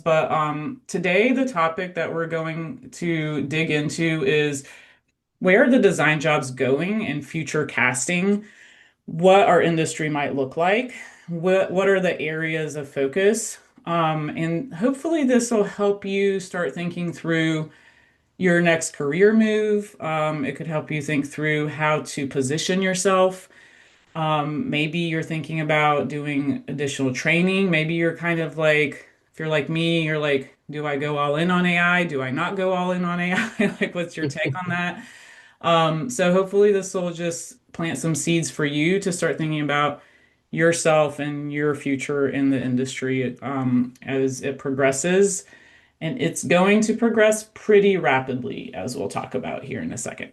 But today, the topic that we're going to dig into is where are the design jobs going in future casting, what our industry might look like, what are the areas of focus. And hopefully, this will help you start thinking through your next career move. It could help you think through how to position yourself. Maybe you're thinking about doing additional training. Maybe you're kind of like, if you're like me, you're like, do I go all in on AI? Do I not go all in on AI? Like, what's your take on that? So hopefully this will just plant some seeds for you to start thinking about yourself and your future in the industry as it progresses. And it's going to progress pretty rapidly, as we'll talk about here in a second.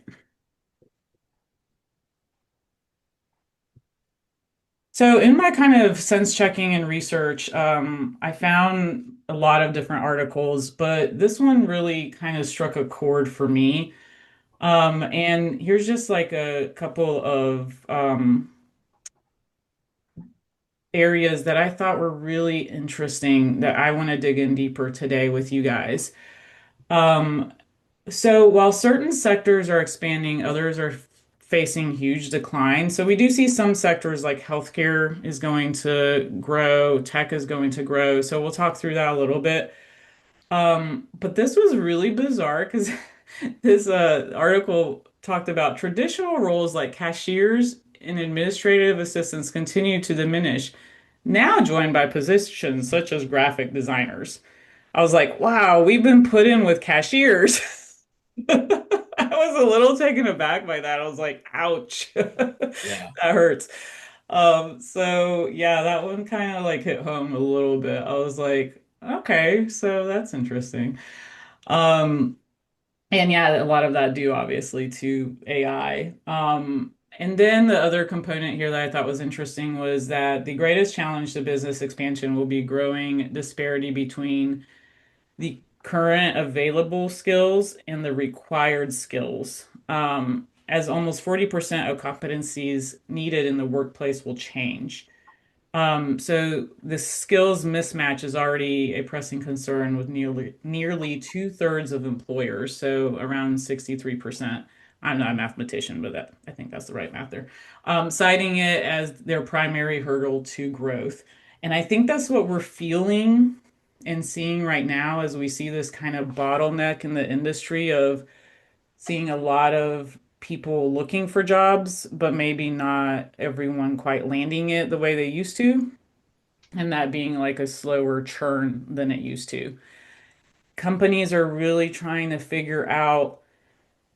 So, in my kind of sense checking and research, I found a lot of different articles, but this one really kind of struck a chord for me. And here's just like a couple of areas that I thought were really interesting that I want to dig in deeper today with you guys. Um, So while certain sectors are expanding, others are facing huge decline. So we do see some sectors like healthcare is going to grow, tech is going to grow. So we'll talk through that a little bit. But this was really bizarre because this article talked about traditional roles like cashiers and administrative assistants continue to diminish, now joined by positions such as graphic designers. I was like, wow, we've been put in with cashiers. I was a little taken aback by that. I was like, ouch, Yeah. that hurts. So yeah, that one kind of like hit home a little bit. I was like, okay, so that's interesting. Um, and yeah, a lot of that due obviously to AI. And then the other component here that I thought was interesting was that the greatest challenge to business expansion will be growing disparity between the current available skills and the required skills, as almost 40% of competencies needed in the workplace will change. So the skills mismatch is already a pressing concern with nearly two-thirds of employers, so around 63%. I'm not a mathematician, but I think that's the right math there. Citing it as their primary hurdle to growth. And I think that's what we're feeling and seeing right now as we see this kind of bottleneck in the industry of seeing a lot of people looking for jobs, but maybe not everyone quite landing it the way they used to, and that being like a slower churn than it used to. Companies are really trying to figure out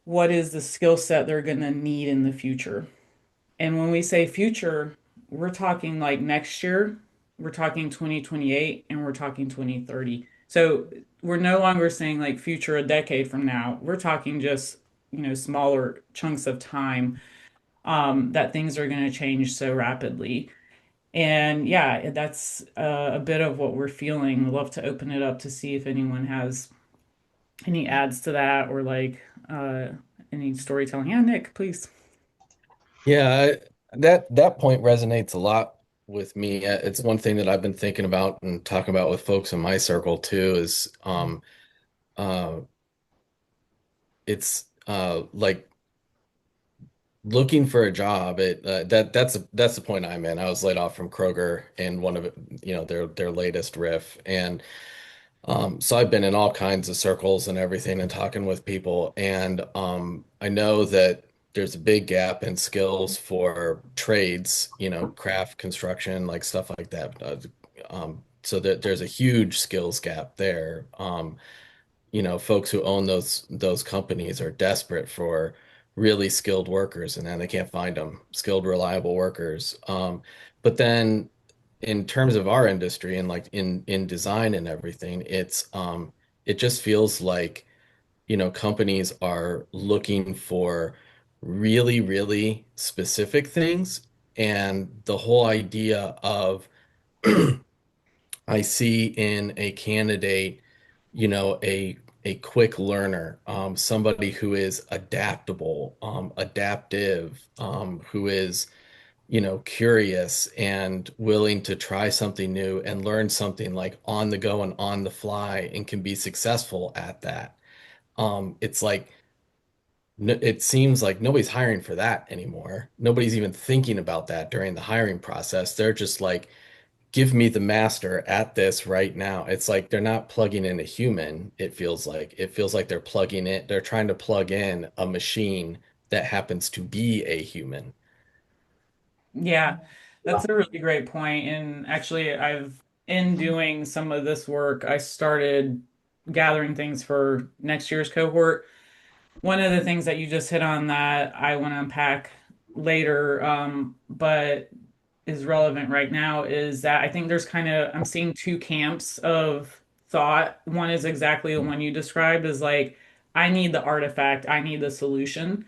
what is the skill set they're going to need in the future. And when we say future, we're talking like next year, we're talking 2028, and we're talking 2030. So we're no longer saying like future a decade from now. We're talking just, smaller chunks of time that things are going to change so rapidly. And yeah, that's a bit of what we're feeling. I'd love to open it up to see if anyone has any adds to that or like uh, any storytelling. Yeah, Nick, please. Yeah, that point resonates a lot with me. It's one thing that I've been thinking about and talking about with folks in my circle too is uh it's like looking for a job. That's the point I'm in. I was laid off from Kroger in one of their latest riff, and so I've been in all kinds of circles and everything and talking with people. And I know that there's a big gap in skills for trades, craft, construction, like stuff like that. So that there's a huge skills gap there. Folks who own those companies are desperate for really skilled workers, and then they can't find them, skilled, reliable workers. But then in terms of our industry and like in design and everything, it just feels like, companies are looking for really, really specific things. And the whole idea of I see in a candidate, a quick learner, somebody who is adaptable, adaptive, who is curious and willing to try something new and learn something like on the go and on the fly and can be successful at that. It's like it seems like nobody's hiring for that anymore. Nobody's even thinking about that during the hiring process. They're just like, give me the master at this right now. It's like they're not plugging in a human, it feels like. It feels like they're trying to plug in a machine that happens to be a human. Yeah, that's a really great point. And actually, in doing some of this work, I started gathering things for next year's cohort. One of the things that you just hit on that I want to unpack later, but is relevant right now is that I think I'm seeing two camps of thought. One is exactly the one you described is like, I need the artifact, I need the solution,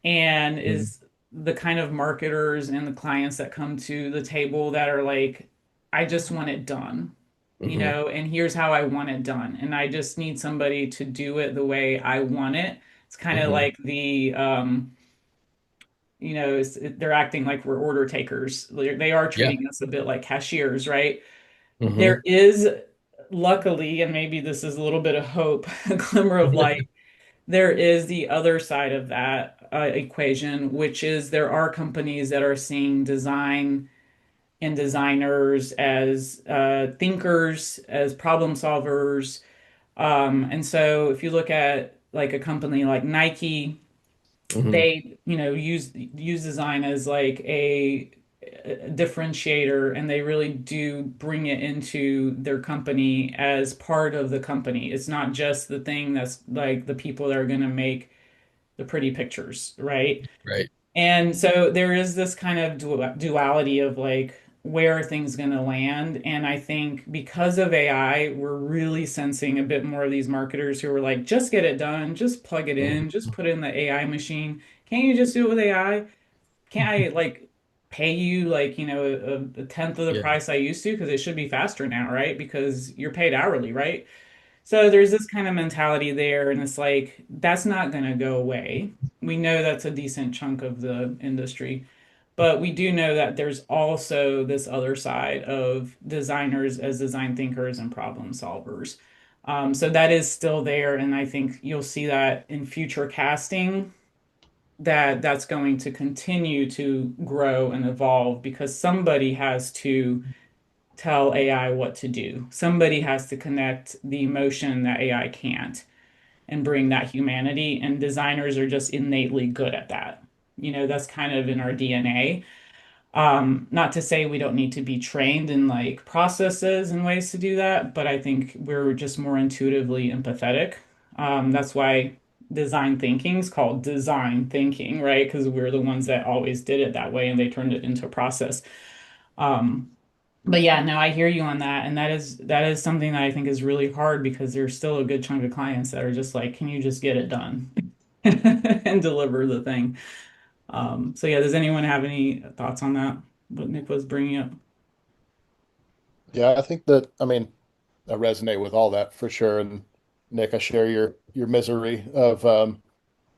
and Mhm. is the kind of marketers and the clients that come to the table that are like, I just want it done, Hmm. and here's how I want it done. And I just need somebody to do it the way I want it. It's kind of Hmm. like they're acting like we're order takers. They are Yeah. treating us a bit like cashiers, right? There Hmm. is, luckily, and maybe this is a little bit of hope, a glimmer of light. There is the other side of that equation, which is there are companies that are seeing design and designers as thinkers, as problem solvers. And so if you look at like a company like Nike, Hmm. they, use design as like a differentiator, and they really do bring it into their company as part of the company. It's not just the thing that's like the people that are going to make the pretty pictures, right? Right. And so there is this kind of duality of like where are things going to land. And I think because of AI, we're really sensing a bit more of these marketers who are like, just get it done, just plug it in, Hmm. just put it in the AI machine. Can't you just do it with AI? Can't I like pay you like, a tenth of the Yeah. price I used to? Because it should be faster now, right? Because you're paid hourly, right? So there's this kind of mentality there, and it's like that's not going to go away. We know that's a decent chunk of the industry, but we do know that there's also this other side of designers as design thinkers and problem solvers. So that is still there, and I think you'll see that in future casting that's going to continue to grow and evolve because somebody has to tell AI what to do. Somebody has to connect the emotion that AI can't and bring that humanity. And designers are just innately good at that. That's kind of in our DNA. Not to say we don't need to be trained in like processes and ways to do that, but I think we're just more intuitively empathetic. That's why design thinking is called design thinking, right? Because we're the ones that always did it that way and they turned it into a process. Um, but yeah, no, I hear you on that, and that is something that I think is really hard because there's still a good chunk of clients that are just like, can you just get it done and deliver the thing? So yeah, does anyone have any thoughts on that? What Nick was bringing up? Yeah, I think that, I mean, I resonate with all that for sure. And Nick, I share your misery of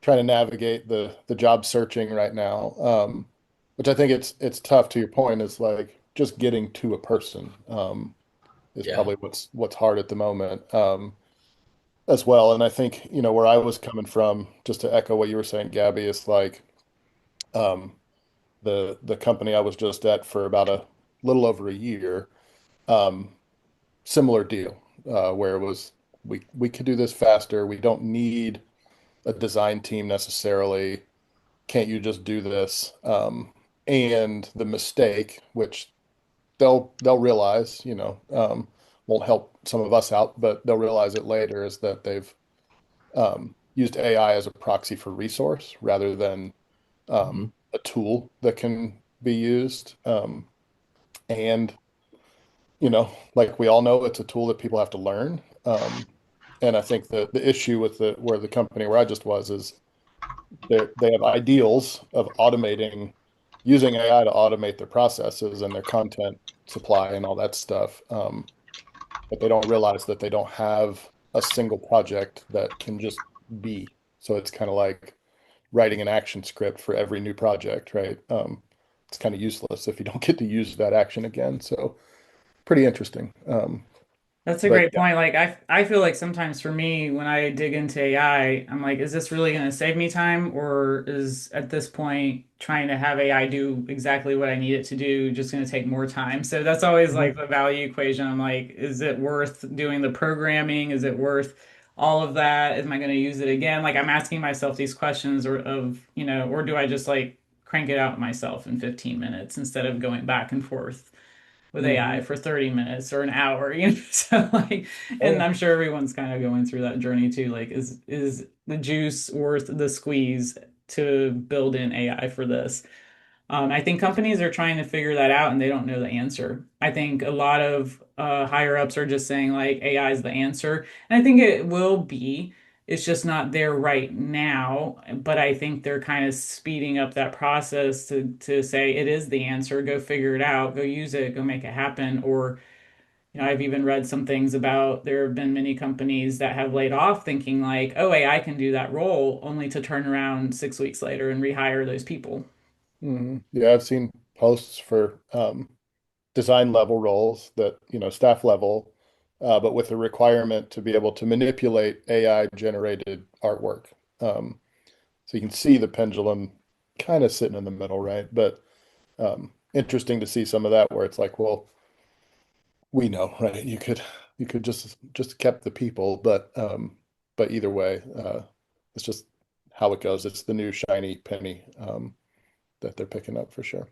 trying to navigate the job searching right now. Which I think it's tough to your point is like just getting to a person is Yeah. probably what's hard at the moment as well. And I think, where I was coming from, just to echo what you were saying, Gabby, is like um the company I was just at for about a little over a year. Um, Similar deal, where it was we could do this faster. We don't need a design team necessarily. Can't you just do this? And the mistake, which they'll realize, won't help some of us out, but they'll realize it later, is that they've used AI as a proxy for resource rather than Hmm. a tool that can be used. And like we all know, it's a tool that people have to learn. And I think the issue with the company where I just was is they have ideals of automating, using AI to automate their processes and their content supply and all that stuff. But they don't realize that they don't have a single project that can just be. So it's kind of like writing an action script for every new project, right? it's kind of useless if you don't get to use that action again. So pretty interesting. That's a But great yeah. point. Like I feel like sometimes for me when I dig into AI, I'm like, is this really going to save me time, or is at this point trying to have AI do exactly what I need it to do just going to take more time? So that's always like Mhm. the value equation. I'm like, is it worth doing the programming? Is it worth all of that? Am I going to use it again? Like I'm asking myself these questions or of, or do I just like crank it out myself in 15 minutes instead of going back and forth with AI Mhm. for 30 minutes or an hour, So like, Oh and yeah. I'm sure everyone's kind of going through that journey too. Like, is the juice worth the squeeze to build in AI for this? I think companies are trying to figure that out and they don't know the answer. I think a lot of higher ups are just saying like AI is the answer. And I think it will be. It's just not there right now. But I think they're kind of speeding up that process to say it is the answer. Go figure it out. Go use it. Go make it happen. Or, I've even read some things about there have been many companies that have laid off thinking like, oh, AI can do that role, only to turn around 6 weeks later and rehire those people. Yeah, I've seen posts for design level roles that, staff level, but with the requirement to be able to manipulate AI generated artwork. So you can see the pendulum kind of sitting in the middle, right? But interesting to see some of that where it's like, well, we know, right? You could just kept the people, but either way, it's just how it goes. It's the new shiny penny that they're picking up for sure.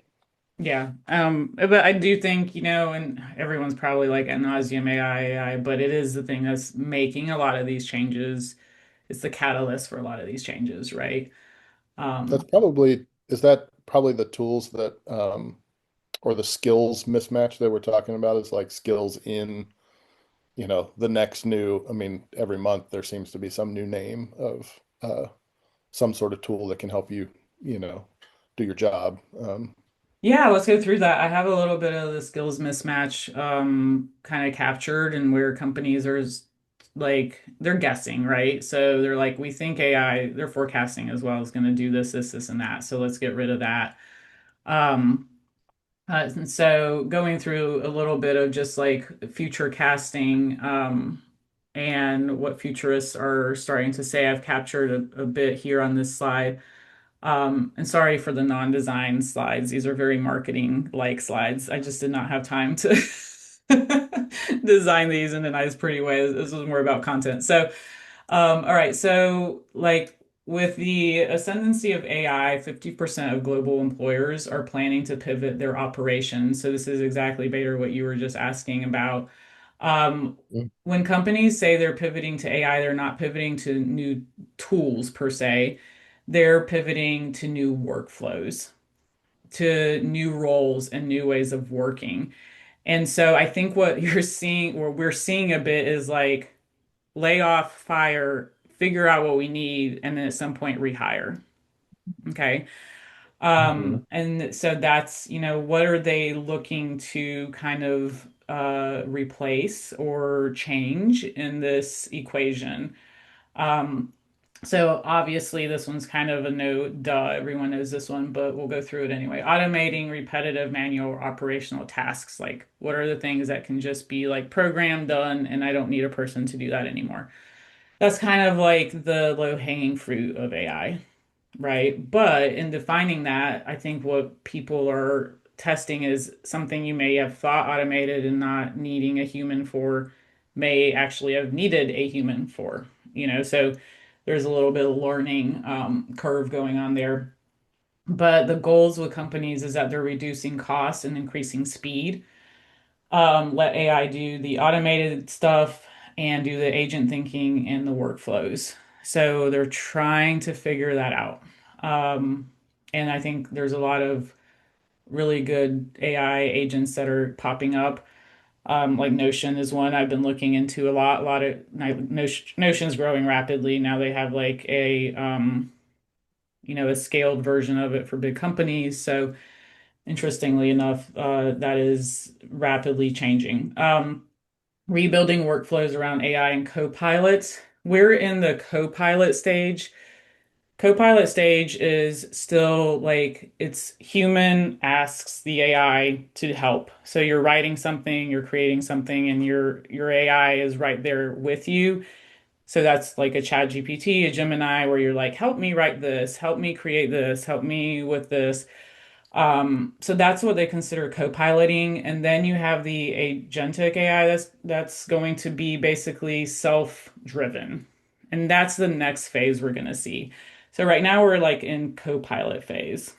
Yeah. But I do think, and everyone's probably like ad nauseum AI, but it is the thing that's making a lot of these changes. It's the catalyst for a lot of these changes, right? That's Um, probably, is that probably the tools that or the skills mismatch that we're talking about is like skills in, the next new, I mean, every month there seems to be some new name of some sort of tool that can help you, you know, do your job. yeah, let's go through that. I have a little bit of the skills mismatch kind of captured and where companies are like they're guessing, right? So they're like, we think AI, they're forecasting as well is going to do this, and that. So let's get rid of that. Um, and so going through a little bit of just like future casting and what futurists are starting to say, I've captured a bit here on this slide. And sorry for the non-design slides. These are very marketing-like slides. I just did not have time to design these in a nice, pretty way. This was more about content. So all right. So, like with the ascendancy of AI, 50% of global employers are planning to pivot their operations. So, this is exactly, Bader, what you were just asking about. Um, Mm. when companies say they're pivoting to AI, they're not pivoting to new tools per se. They're pivoting to new workflows, to new roles and new ways of working. And so, I think what you're seeing, or we're seeing a bit, is like lay off, fire, figure out what we need, and then at some point rehire. Okay. Mhm. And so that's, what are they looking to kind of replace or change in this equation? Um, so obviously this one's kind of a no duh, everyone knows this one, but we'll go through it anyway. Automating repetitive manual or operational tasks. Like what are the things that can just be like programmed, done, and I don't need a person to do that anymore? That's kind of like the low-hanging fruit of AI, right? But in defining that, I think what people are testing is something you may have thought automated and not needing a human for, may actually have needed a human for, So there's a little bit of learning curve going on there. But the goals with companies is that they're reducing costs and increasing speed, let AI do the automated stuff and do the agent thinking and the workflows. So they're trying to figure that out. Um, and I think there's a lot of really good AI agents that are popping up. Like Notion is one I've been looking into a lot. A lot of Notion's growing rapidly. Now they have like a scaled version of it for big companies. So interestingly enough, that is rapidly changing. Rebuilding workflows around AI and Copilot. We're in the Copilot stage. Copilot stage is still like it's human asks the AI to help. So you're writing something, you're creating something, and your AI is right there with you. So that's like a Chat GPT, a Gemini, where you're like, help me write this, help me create this, help me with this. So that's what they consider co-piloting. And then you have the agentic AI that's going to be basically self-driven. And that's the next phase we're going to see. So right now we're like in co-pilot phase.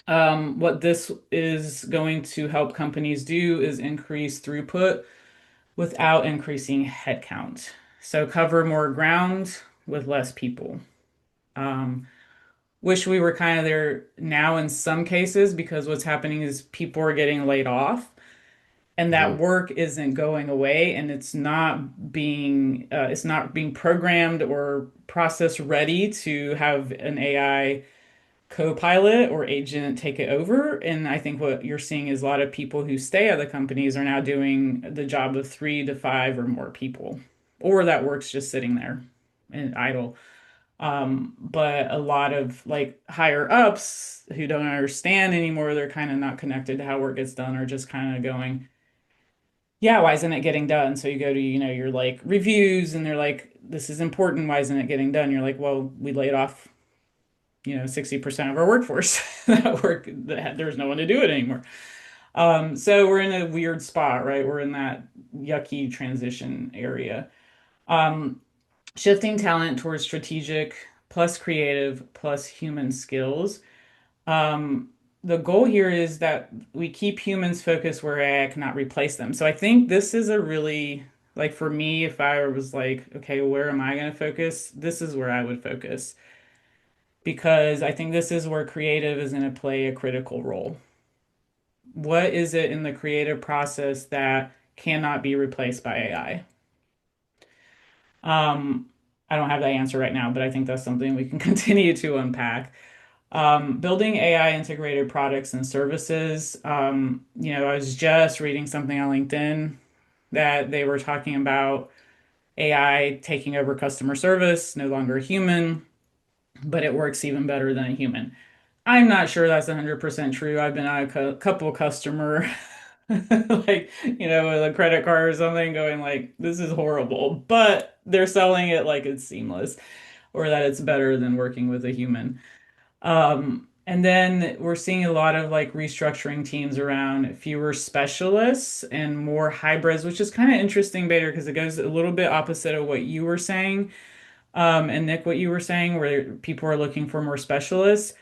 What this is going to help companies do is increase throughput without increasing headcount. So cover more ground with less people. Um, Wish we were kind of there now in some cases because what's happening is people are getting laid off and that Mhm. work isn't going away and it's not being programmed or process ready to have an AI co-pilot or agent take it over. And I think what you're seeing is a lot of people who stay at the companies are now doing the job of 3 to 5 or more people, or that work's just sitting there and idle. But a lot of like higher ups who don't understand anymore, they're kind of not connected to how work gets done, or just kind of going, yeah, why isn't it getting done? So you go to, your like reviews and they're like, this is important. Why isn't it getting done? You're like, well, we laid off, 60% of our workforce. There's no one to do it anymore. So we're in a weird spot, right? We're in that yucky transition area. Um, Shifting talent towards strategic plus creative plus human skills. Um, the goal here is that we keep humans focused where AI cannot replace them. So I think this is a really, like for me, if I was like, okay, where am I going to focus? This is where I would focus because I think this is where creative is going to play a critical role. What is it in the creative process that cannot be replaced by AI? Um, I don't have that answer right now, but I think that's something we can continue to unpack. Building AI integrated products and services. I was just reading something on LinkedIn that they were talking about AI taking over customer service, no longer a human, but it works even better than a human. I'm not sure that's 100% true. I've been on a couple customer like, with a credit card or something going like, this is horrible, but they're selling it like it's seamless or that it's better than working with a human. And then we're seeing a lot of like restructuring teams around fewer specialists and more hybrids, which is kind of interesting, Bader, because it goes a little bit opposite of what you were saying. And Nick, what you were saying, where people are looking for more specialists.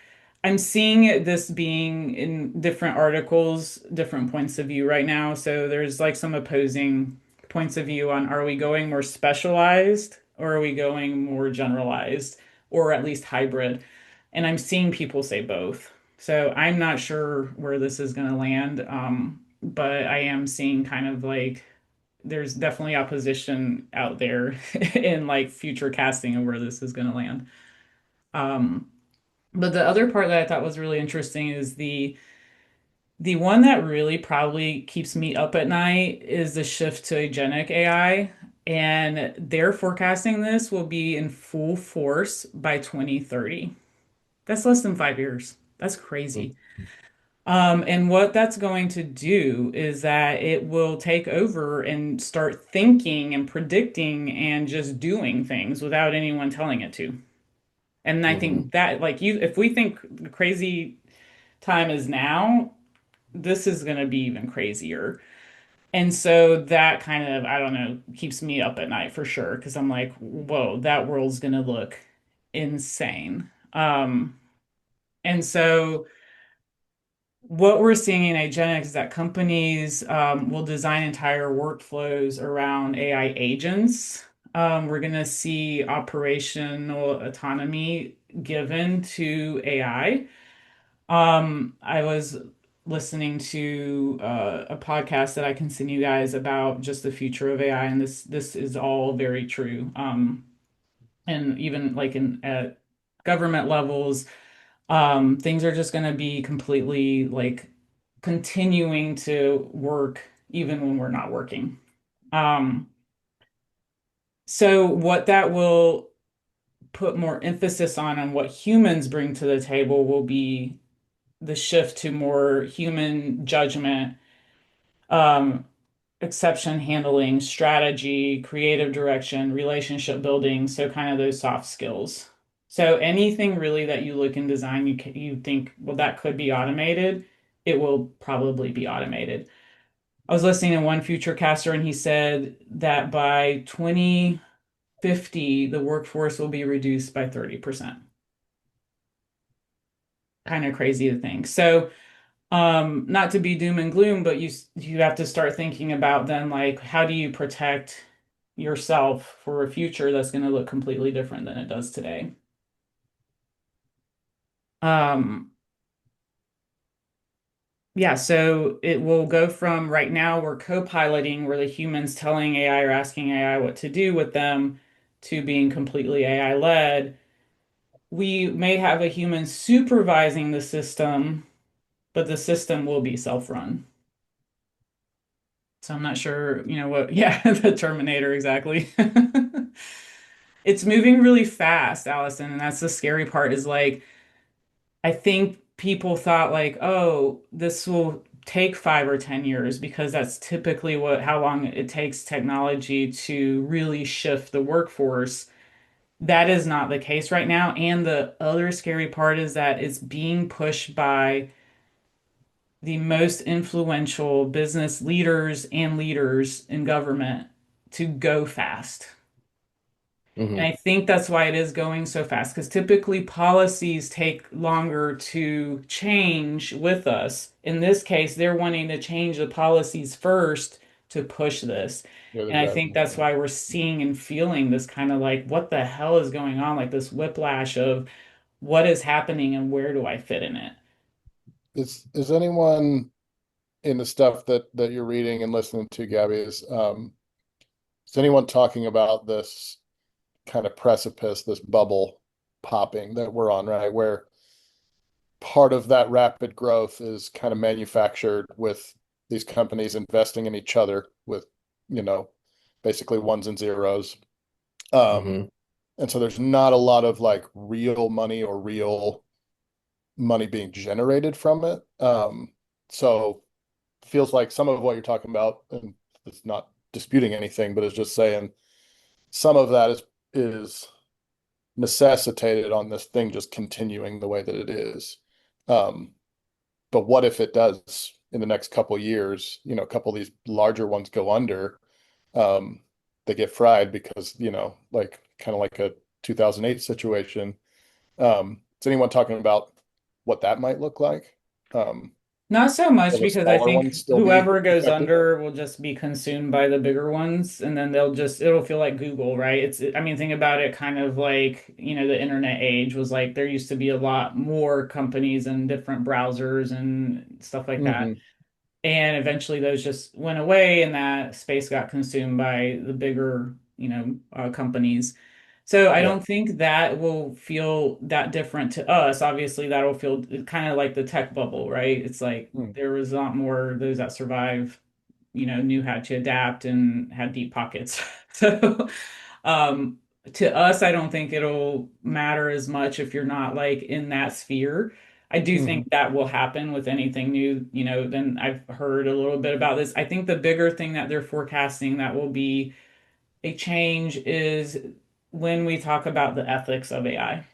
I'm seeing this being in different articles, different points of view right now. So there's like some opposing points of view on are we going more specialized or are we going more generalized or at least hybrid? And I'm seeing people say both. So I'm not sure where this is going to land. But I am seeing kind of like there's definitely opposition out there in like future casting of where this is going to land. Um, but the other part that I thought was really interesting is the one that really probably keeps me up at night is the shift to agentic AI. And they're forecasting this will be in full force by 2030. That's less than 5 years. That's crazy. And what that's going to do is that it will take over and start thinking and predicting and just doing things without anyone telling it to. And I Mhm. think that, like if we think the crazy time is now, this is going to be even crazier. And so that kind of, I don't know, keeps me up at night for sure, because I'm like, whoa, that world's going to look insane. And so what we're seeing in Agentic is that companies will design entire workflows around AI agents. We're going to see operational autonomy given to AI. I was listening to a podcast that I can send you guys about just the future of AI, and this is all very true. And even like in at government levels, things are just going to be completely like continuing to work even when we're not working. Um, so what that will put more emphasis on and what humans bring to the table will be the shift to more human judgment, um, exception handling, strategy, creative direction, relationship building, so kind of those soft skills. So anything really that you look in design, you think, well, that could be automated, it will probably be automated. I was listening to one Futurecaster and he said that by 2050, the workforce will be reduced by 30%. Kind of crazy to think. So, not to be doom and gloom, but you have to start thinking about then like how do you protect yourself for a future that's going to look completely different than it does today. Um, yeah, so it will go from right now we're co-piloting where the humans telling AI or asking AI what to do with them to being completely AI led. We may have a human supervising the system, but the system will be self-run. So I'm not sure, what, yeah, the Terminator exactly. It's moving really fast, Allison, and that's the scary part is like I think people thought like, oh, this will take 5 or 10 years because that's typically what how long it takes technology to really shift the workforce. That is not the case right now. And the other scary part is that it's being pushed by the most influential business leaders and leaders in government to go fast. And Hmm. I think that's why it is going so fast, because typically policies take longer to change with us. In this case, they're wanting to change the policies first to push this. Yeah, they're And I think driving. that's why we're seeing and feeling this kind of like, what the hell is going on? Like this whiplash of what is happening and where do I fit in it? Is anyone in the stuff that you're reading and listening to, Gabby, is anyone talking about this kind of precipice, this bubble popping that we're on, right? Where part of that rapid growth is kind of manufactured with these companies investing in each other with, you know, basically ones and zeros. Um, Hmm. and so there's not a lot of like real money or real money being generated from it. So feels like some of what you're talking about, and it's not disputing anything, but it's just saying some of that is necessitated on this thing just continuing the way that it is. Um, but what if it does in the next couple of years, a couple of these larger ones go under, um, they get fried because, like kind of like a 2008 situation. Is anyone talking about what that might look like? Um, Not so much will the because I smaller think ones still be whoever goes affected? under will just be consumed by the bigger ones, and then it'll feel like Google, right? I mean, think about it kind of like, the internet age was like there used to be a lot more companies and different browsers and stuff like that. Hmm. And eventually those just went away and that space got consumed by the bigger, companies. So I Yeah. don't think that will feel that different to us. Obviously, that'll feel kind of like the tech bubble, right? It's like Mm. there was a lot more those that survived, knew how to adapt and had deep pockets. So, um, to us, I don't think it'll matter as much if you're not like in that sphere. I do Hmm. think that will happen with anything new, then I've heard a little bit about this. I think the bigger thing that they're forecasting that will be a change is when we talk about the ethics of AI.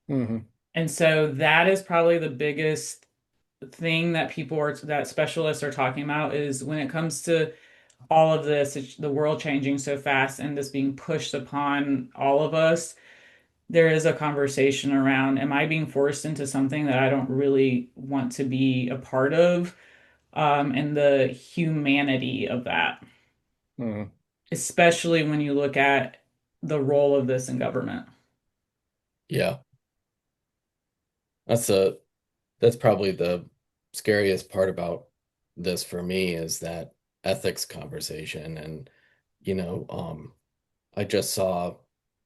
Hmm. And so that is probably the biggest thing that specialists are talking about is when it comes to all of this, the world changing so fast and this being pushed upon all of us, there is a conversation around, am I being forced into something that I don't really want to be a part of? And the humanity of that, Hmm. especially when you look at the role of this in government. Yeah, that's a that's probably the scariest part about this for me is that ethics conversation. And you know, I just saw,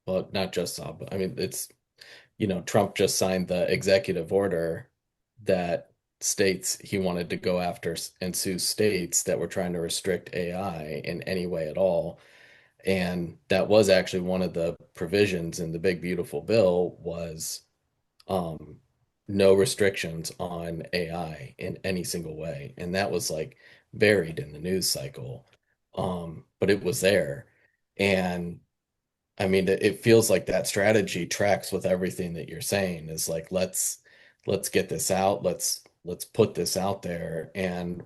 well, not just saw, but I mean, Trump just signed the executive order that states he wanted to go after and sue states that were trying to restrict AI in any way at all. And that was actually one of the provisions in the big beautiful bill was um, no restrictions on AI in any single way. And that was like buried in the news cycle. But it was there. And I mean, it feels like that strategy tracks with everything that you're saying is like, let's get this out. Let's put this out there. And,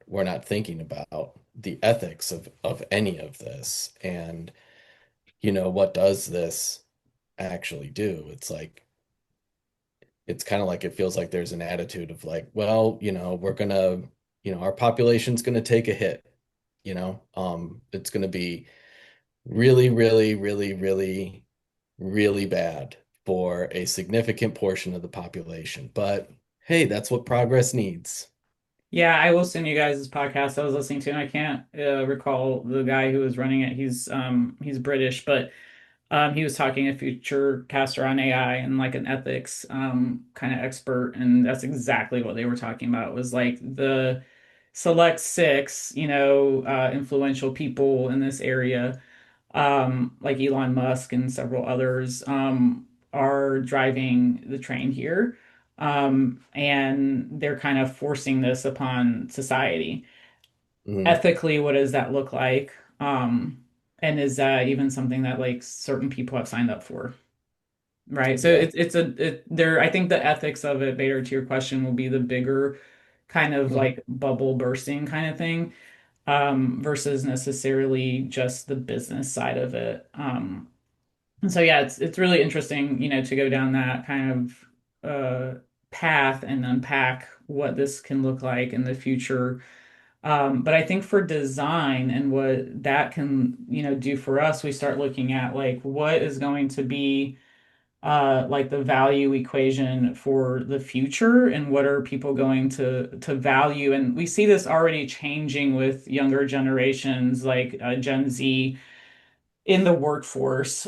we're not thinking about the ethics of any of this. And, what does this actually do? It's kind of like it feels like there's an attitude of like, well, we're gonna, our population's gonna take a hit, it's gonna be really, really, really, really, really bad for a significant portion of the population. But hey, that's what progress needs. Yeah, I will send you guys this podcast I was listening to, and I can't recall the guy who was running it. He's British, but he was talking a future caster on AI and like an ethics kind of expert, and that's exactly what they were talking about. Was like the select six, influential people in this area, like Elon Musk and several others, are driving the train here. And they're kind of forcing this upon society. Mhm. Ethically, what does that look like? And is that even something that like certain people have signed up for? Right. So Yeah. there, I think the ethics of it, Bader, to your question, will be the bigger kind of Mhm. like bubble bursting kind of thing, versus necessarily just the business side of it. And so yeah, it's really interesting, to go down that kind of path and unpack what this can look like in the future. But I think for design and what that can, do for us, we start looking at like what is going to be like the value equation for the future and what are people going to value. And we see this already changing with younger generations like Gen Z in the workforce,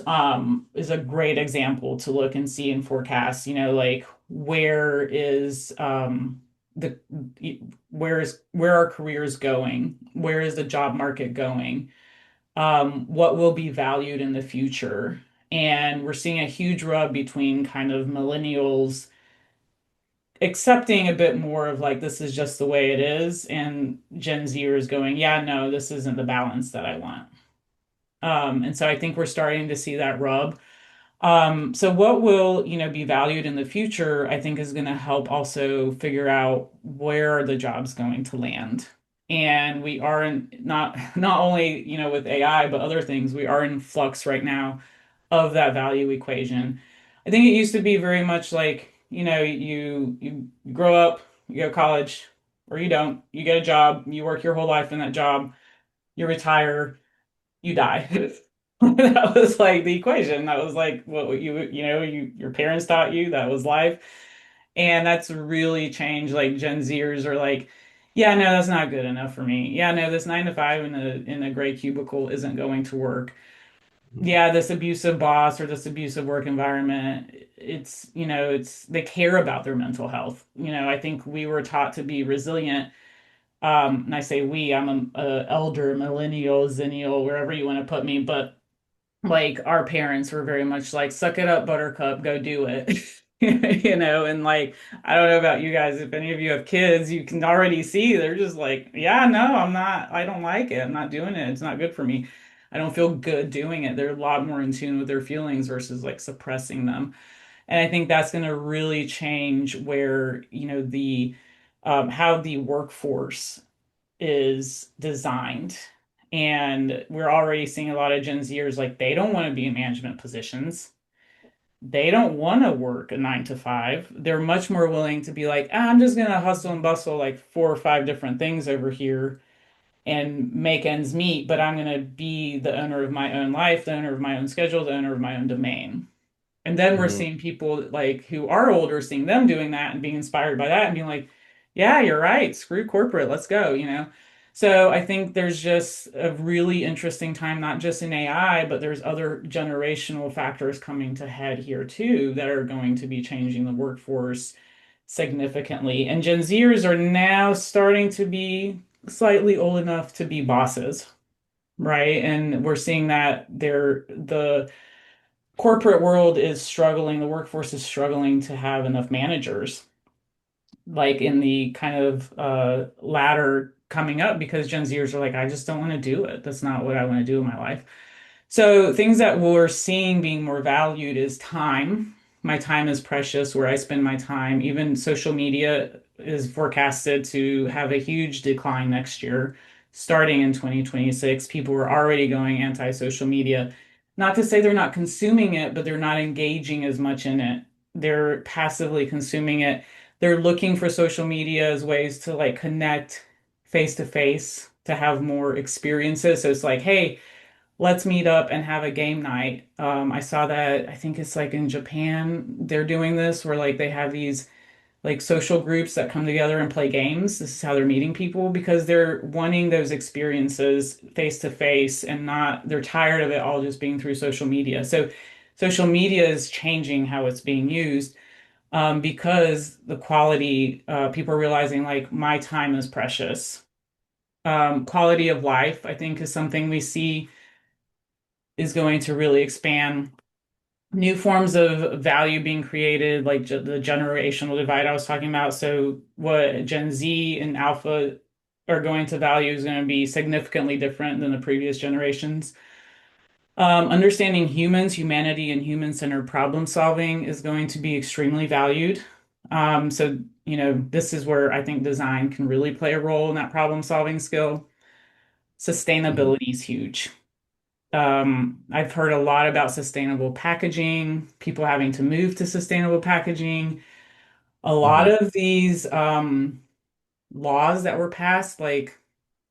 is a great example to look and see and forecast, like the where are careers going? Where is the job market going? What will be valued in the future? And we're seeing a huge rub between kind of millennials accepting a bit more of like this is just the way it is, and Gen Zers going, yeah, no, this isn't the balance that I want. And so I think we're starting to see that rub. So what will, be valued in the future, I think is going to help also figure out where are the jobs going to land. And we are in not only, with AI, but other things, we are in flux right now of that value equation. I think it used to be very much like, you grow up, you go to college, or you don't, you get a job, you work your whole life in that job, you retire, you die. That was like the equation. That was like what your parents taught you. That was life. And that's really changed. Like Gen Zers are like, yeah, no, that's not good enough for me. Yeah, no, this 9 to 5 in a gray cubicle isn't going to work. Yeah, this abusive boss or this abusive work environment, it's they care about their mental health. I think we were taught to be resilient. And I say we, I'm a elder, millennial, zennial, wherever you want to put me, but like our parents were very much like, suck it up, buttercup, go do it. And like, I don't know about you guys, if any of you have kids, you can already see they're just like, yeah, no, I don't like it. I'm not doing it. It's not good for me. I don't feel good doing it. They're a lot more in tune with their feelings versus like suppressing them. And I think that's going to really change where, how the workforce is designed. And we're already seeing a lot of Gen Zers like they don't want to be in management positions. They don't want to work a 9 to 5. They're much more willing to be like, I'm just gonna hustle and bustle like 4 or 5 different things over here and make ends meet, but I'm gonna be the owner of my own life, the owner of my own schedule, the owner of my own domain. And then we're Mhm. seeing people like who are older, seeing them doing that and being inspired by that and being like, yeah, you're right. Screw corporate. Let's go. So I think there's just a really interesting time, not just in AI, but there's other generational factors coming to head here too that are going to be changing the workforce significantly. And Gen Zers are now starting to be slightly old enough to be bosses. right? And we're seeing that the corporate world is struggling, the workforce is struggling to have enough managers, like in the kind of ladder coming up because Gen Zers are like, I just don't want to do it. That's not what I want to do in my life. So things that we're seeing being more valued is time. My time is precious where I spend my time. Even social media is forecasted to have a huge decline next year. Starting in 2026, people are already going anti-social media. Not to say they're not consuming it, but they're not engaging as much in it. They're passively consuming it. They're looking for social media as ways to like connect face to face, to have more experiences. So it's like, hey, let's meet up and have a game night. I saw that, I think it's like in Japan, they're doing this where like they have these like social groups that come together and play games. This is how they're meeting people because they're wanting those experiences face to face and not, they're tired of it all just being through social media. So social media is changing how it's being used because the quality, people are realizing like my time is precious. Quality of life, I think, is something we see is going to really expand. New forms of value being created, like the generational divide I was talking about. So, what Gen Z and Alpha are going to value is going to be significantly different than the previous generations. Understanding humans, humanity, and human-centered problem solving is going to be extremely valued. So, this is where I think design can really play a role in that problem solving skill. Mhm. Sustainability is huge. I've heard a lot about sustainable packaging, people having to move to sustainable packaging. A lot Mhm. of these laws that were passed like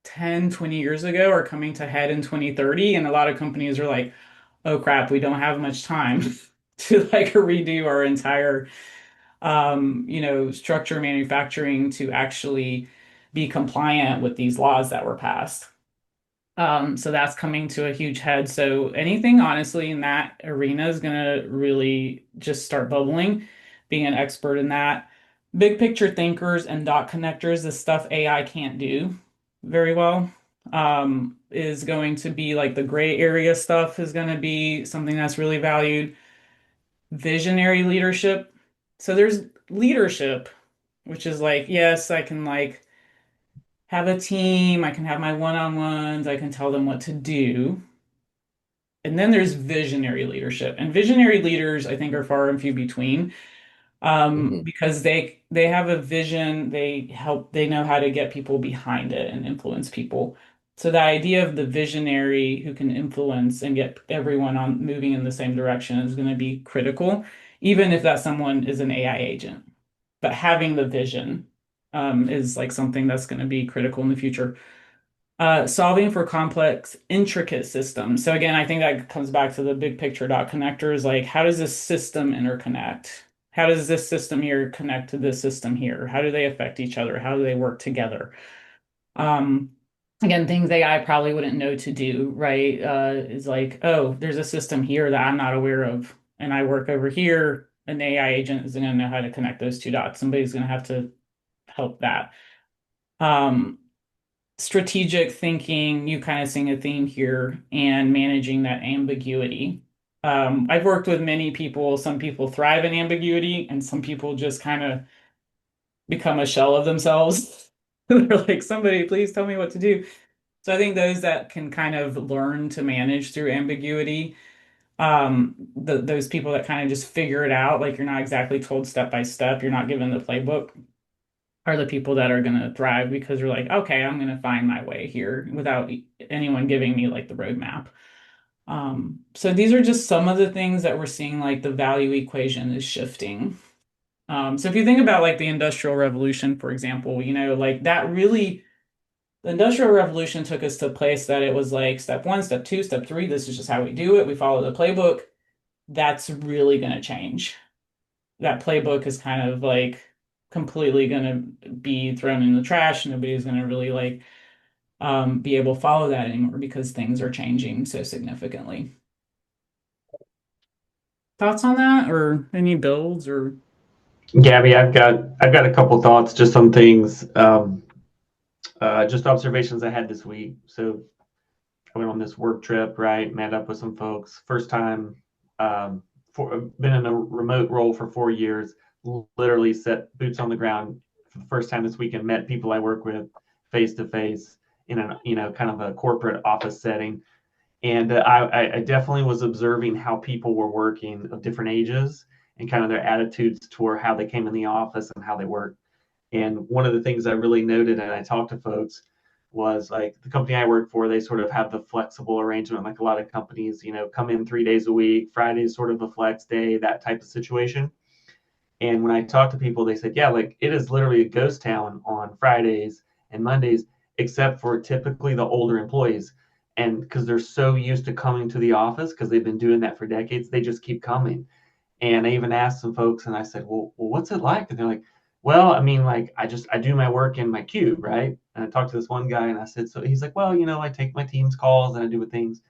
10, 20 years ago are coming to head in 2030, and a lot of companies are like, oh crap, we don't have much time to like redo our entire structure manufacturing to actually be compliant with these laws that were passed. So that's coming to a huge head. So anything honestly in that arena is gonna really just start bubbling, being an expert in that. Big picture thinkers and dot connectors, the stuff AI can't do very well, is going to be like the gray area stuff is going to be something that's really valued. Visionary leadership. So there's leadership, which is like, yes, I can like have a team, I can have my one-on-ones, I can tell them what to do. And then there's visionary leadership. And visionary leaders, I think, are far and few between Mhm. because they have a vision, they know how to get people behind it and influence people. So the idea of the visionary who can influence and get everyone on moving in the same direction is going to be critical, even if that someone is an AI agent. But having the vision is like something that's going to be critical in the future. Solving for complex, intricate systems. So again, I think that comes back to the big picture dot connectors. Like, how does this system interconnect? How does this system here connect to this system here? How do they affect each other? How do they work together? Um, Again, things AI probably wouldn't know to do, right? Is like, oh, there's a system here that I'm not aware of, and I work over here. An AI agent isn't going to know how to connect those two dots. Somebody's going to have to help that. Um, Strategic thinking, you kind of seeing a theme here, and managing that ambiguity. I've worked with many people. Some people thrive in ambiguity, and some people just kind of become a shell of themselves. They're like, somebody, please tell me what to do. So I think those that can kind of learn to manage through ambiguity, those people that kind of just figure it out, like you're not exactly told step by step, you're not given the playbook, are the people that are going to thrive because you're like, okay, I'm going to find my way here without anyone giving me like the roadmap. So these are just some of the things that we're seeing, like the value equation is shifting. So if you think about like the Industrial Revolution, for example, like that really, the Industrial Revolution took us to a place that it was like step one, step two, step three, this is just how we do it. We follow the playbook. That's really going to change. That playbook is kind of like completely going to be thrown in the trash. Nobody's going to really like be able to follow that anymore because things are changing so significantly. Thoughts on that, or any builds, or Gabby, I've got a couple thoughts just on things, just observations I had this week. So I went on this work trip, right? Met up with some folks. First time, been in a remote role for 4 years. Literally set boots on the ground for the first time this weekend. Met people I work with face to face in a kind of a corporate office setting. And I definitely was observing how people were working of different ages and kind of their attitudes toward how they came in the office and how they work. And one of the things I really noted, and I talked to folks, was like the company I work for, they sort of have the flexible arrangement, like a lot of companies, come in 3 days a week, Friday's sort of a flex day, that type of situation. And when I talked to people, they said, yeah, like it is literally a ghost town on Fridays and Mondays, except for typically the older employees. And because they're so used to coming to the office, because they've been doing that for decades, they just keep coming. And I even asked some folks and I said, well, what's it like? And they're like, well, I mean, like, I do my work in my cube, right? And I talked to this one guy and I said, so he's like, well, I take my team's calls and I do things.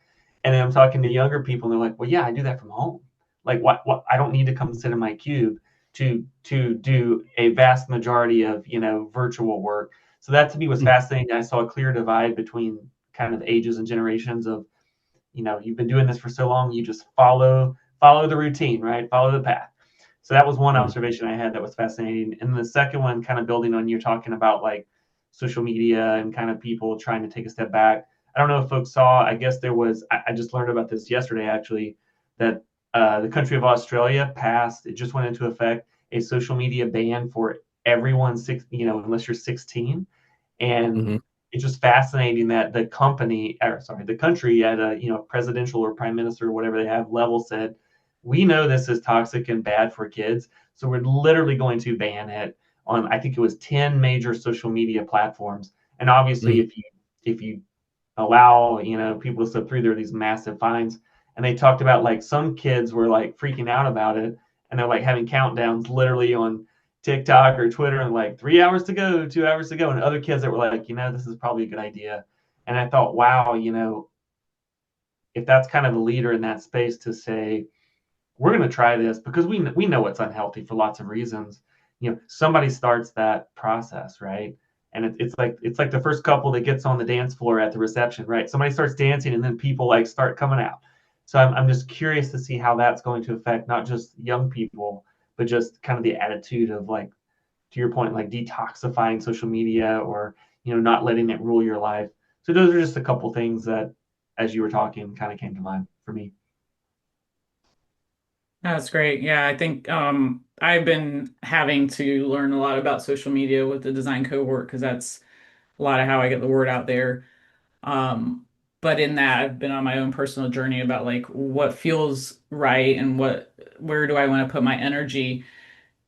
And then I'm talking to younger people and they're like, well, yeah, I do that from home. Like, what, I don't need to come sit in my cube to do a vast majority of, virtual work. So that to me was fascinating. I saw a clear divide between kind of ages and generations of, you've been doing this for so long, you just follow the routine, right? Follow the path. So that was one Mm. observation I had that was fascinating. And the second one, kind of building on you're talking about like social media and kind of people trying to take a step back. I don't know if folks saw, I guess there was, I just learned about this yesterday actually, that the country of Australia passed, it just went into effect, a social media ban for everyone, unless you're 16. And Hmm. it's just fascinating that the country at a presidential or prime minister or whatever they have level said, we know this is toxic and bad for kids, so we're literally going to ban it on, I think it was 10 major social media platforms. And obviously, Mm. if you allow people to slip through, there are these massive fines. And they talked about like some kids were like freaking out about it, and they're like having countdowns literally on TikTok or Twitter, and like 3 hours to go, 2 hours to go, and other kids that were like, this is probably a good idea. And I thought, wow, if that's kind of a leader in that space to say, we're going to try this because we know it's unhealthy for lots of reasons. Somebody starts that process, right? And it's like the first couple that gets on the dance floor at the reception, right? Somebody starts dancing, and then people like start coming out. So I'm just curious to see how that's going to affect not just young people, but just kind of the attitude of like, to your point, like detoxifying social media or not letting it rule your life. So those are just a couple things that, as you were talking, kind of came to mind for me. That's great. Yeah, I think I've been having to learn a lot about social media with the design cohort because that's a lot of how I get the word out there. Um, but in that, I've been on my own personal journey about like what feels right and where do I want to put my energy.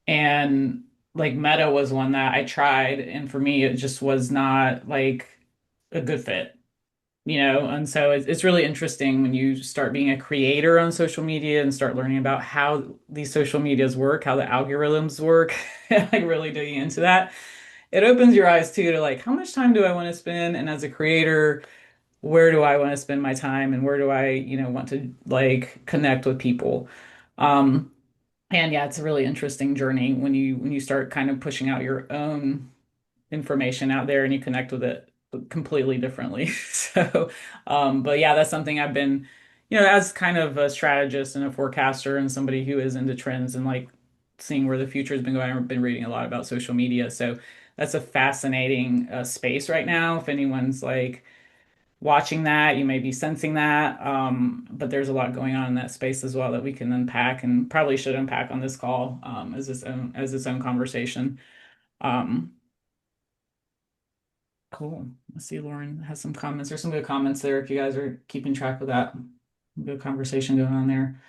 And like Meta was one that I tried, and for me, it just was not like a good fit, And so it's really interesting when you start being a creator on social media and start learning about how these social medias work, how the algorithms work, like really digging into that. It opens your eyes too to like how much time do I want to spend, and as a creator, where do I want to spend my time, and where do I, want to like connect with people. Um, and yeah, it's a really interesting journey when you start kind of pushing out your own information out there and you connect with it completely differently. So, but yeah, that's something I've been, as kind of a strategist and a forecaster and somebody who is into trends and like seeing where the future has been going. I've been reading a lot about social media. So that's a fascinating space right now. If anyone's like watching that, you may be sensing that. But there's a lot going on in that space as well that we can unpack and probably should unpack on this call as its own conversation. Um, Cool. Let's see, Lauren has some comments. There's some good comments there if you guys are keeping track of that. Good conversation going on there.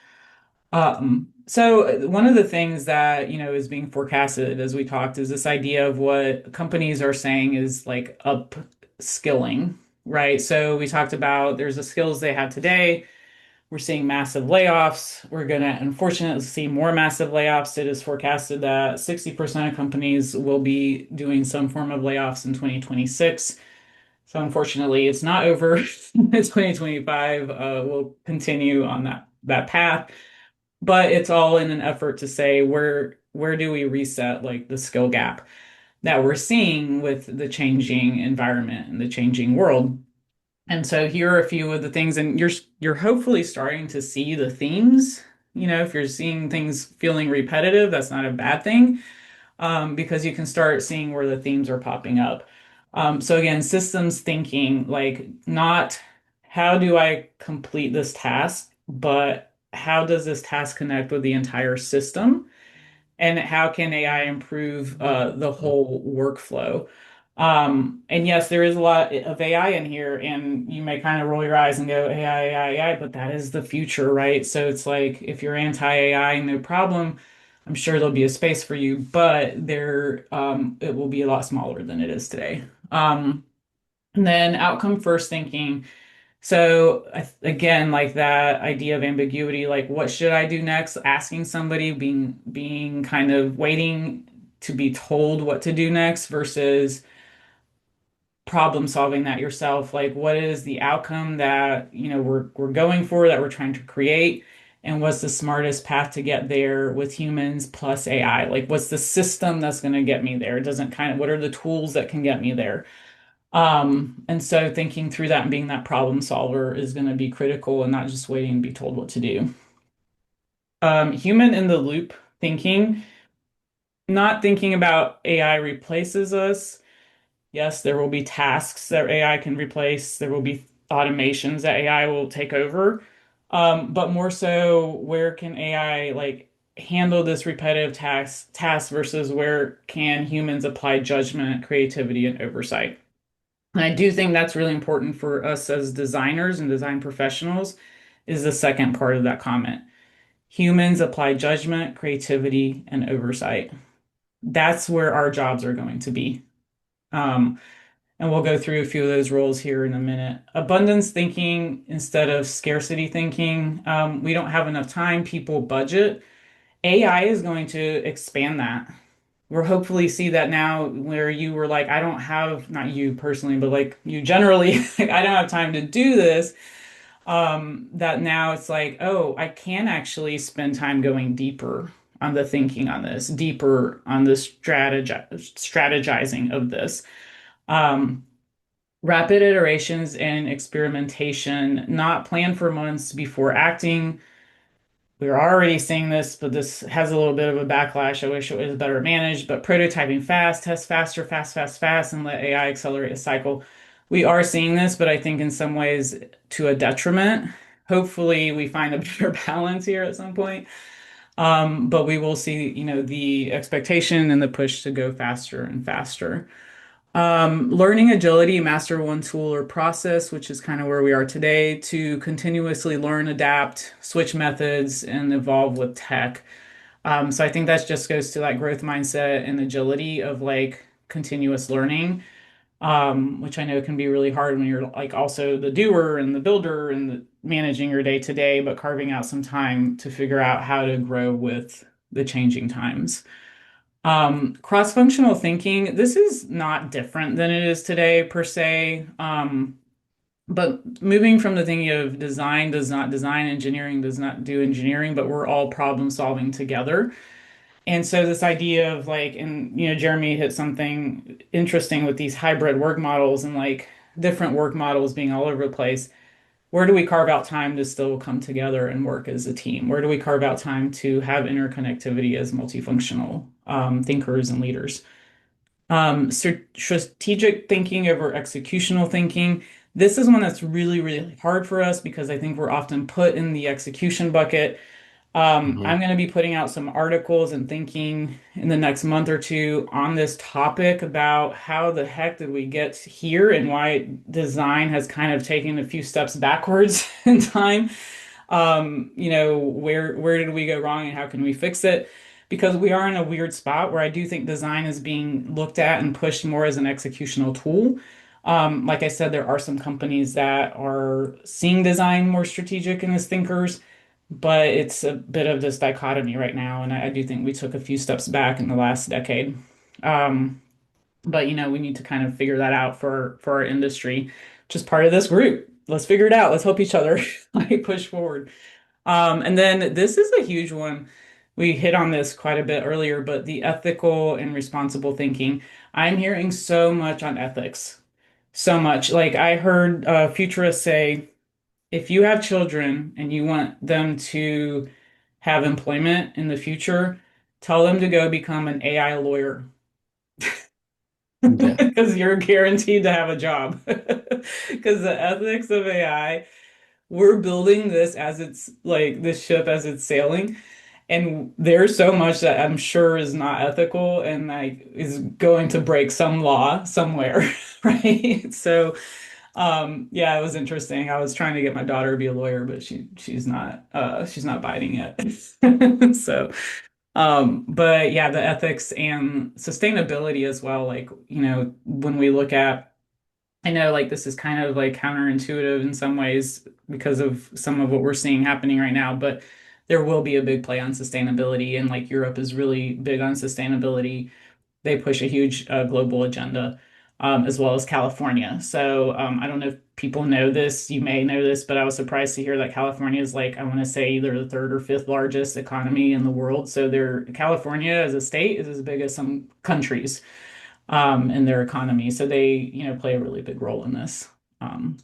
So one of the things that, is being forecasted as we talked is this idea of what companies are saying is like upskilling, right? So we talked about there's the skills they had today. We're seeing massive layoffs. We're going to unfortunately see more massive layoffs. It is forecasted that 60% of companies will be doing some form of layoffs in 2026. So unfortunately, it's not over. 2025 will continue on that path, but it's all in an effort to say where do we reset like the skill gap that we're seeing with the changing environment and the changing world. And so here are a few of the things, and you're hopefully starting to see the themes. If you're seeing things feeling repetitive, that's not a bad thing, because you can start seeing where the themes are popping up. So again, systems thinking, like not how do I complete this task, but how does this task connect with the entire system? And how can AI improve the whole workflow? And yes, there is a lot of AI in here, and you may kind of roll your eyes and go, AI, AI, AI, but that is the future, right? So it's like if you're anti-AI, no problem. I'm sure there'll be a space for you, but it will be a lot smaller than it is today. And then outcome first thinking. So again, like that idea of ambiguity, like what should I do next? Asking somebody, being kind of waiting to be told what to do next versus problem solving that yourself. Like what is the outcome that, we're going for, that we're trying to create? And what's the smartest path to get there with humans plus AI? Like what's the system that's going to get me there? It doesn't kind of, what are the tools that can get me there? And so thinking through that and being that problem solver is going to be critical and not just waiting to be told what to do. Human in the loop thinking, not thinking about AI replaces us. Yes, there will be tasks that AI can replace. There will be automations that AI will take over. But more so, where can AI like handle this repetitive task versus where can humans apply judgment, creativity, and oversight? And I do think that's really important for us as designers and design professionals is the second part of that comment. Humans apply judgment, creativity, and oversight. That's where our jobs are going to be. Um, and we'll go through a few of those roles here in a minute. Abundance thinking instead of scarcity thinking. We don't have enough time, people budget. AI is going to expand that. We'll hopefully see that now where you were like, I don't have, not you personally, but like you generally, like, I don't have time to do this. That now it's like, oh, I can actually spend time going deeper on the thinking on this, deeper on the strategizing of this. Um, Rapid iterations and experimentation, not planned for months before acting. We're already seeing this, but this has a little bit of a backlash. I wish it was better managed, but prototyping fast, test faster, fast, fast, fast, and let AI accelerate a cycle. We are seeing this, but I think in some ways to a detriment. Hopefully, we find a better balance here at some point. But we will see, the expectation and the push to go faster and faster. Learning agility, master one tool or process, which is kind of where we are today, to continuously learn, adapt, switch methods, and evolve with tech. So I think that just goes to that growth mindset and agility of like continuous learning, which I know can be really hard when you're like also the doer and the builder and managing your day to day, but carving out some time to figure out how to grow with the changing times. Cross-functional thinking, this is not different than it is today per se. But moving from the thinking of design does not design, engineering does not do engineering, but we're all problem solving together. And so this idea of like, and Jeremy hit something interesting with these hybrid work models and like different work models being all over the place. Where do we carve out time to still come together and work as a team? Where do we carve out time to have interconnectivity as multifunctional thinkers and leaders? Strategic thinking over executional thinking. This is one that's really, really hard for us because I think we're often put in the execution bucket. Hmm. I'm going to be putting out some articles and thinking in the next month or two on this topic about how the heck did we get here and why design has kind of taken a few steps backwards in time. Where did we go wrong and how can we fix it? Because we are in a weird spot where I do think design is being looked at and pushed more as an executional tool. Like I said, there are some companies that are seeing design more strategic and as thinkers, but it's a bit of this dichotomy right now, and I do think we took a few steps back in the last decade. Um, but we need to kind of figure that out for our industry, just part of this group. Let's figure it out. Let's help each other like push forward. And then this is a huge one. We hit on this quite a bit earlier, but the ethical and responsible thinking. I'm hearing so much on ethics, so much. Like I heard futurists say, if you have children and you want them to have employment in the future, tell them to go become an AI lawyer Yeah. because you're guaranteed to have a job. Because the ethics of AI, we're building this as it's like this ship as it's sailing. And there's so much that I'm sure is not ethical and like is going to break some law somewhere, right? So yeah, it was interesting. I was trying to get my daughter to be a lawyer, but she's not biting it. So but yeah, the ethics and sustainability as well, like, you know, when we look at I know like this is kind of like counterintuitive in some ways because of some of what we're seeing happening right now, but there will be a big play on sustainability, and like Europe is really big on sustainability. They push a huge global agenda, as well as California. So I don't know if people know this. You may know this, but I was surprised to hear that California is like I want to say either the third or fifth largest economy in the world. So California as a state is as big as some countries in their economy. So they, you know, play a really big role in this. Um,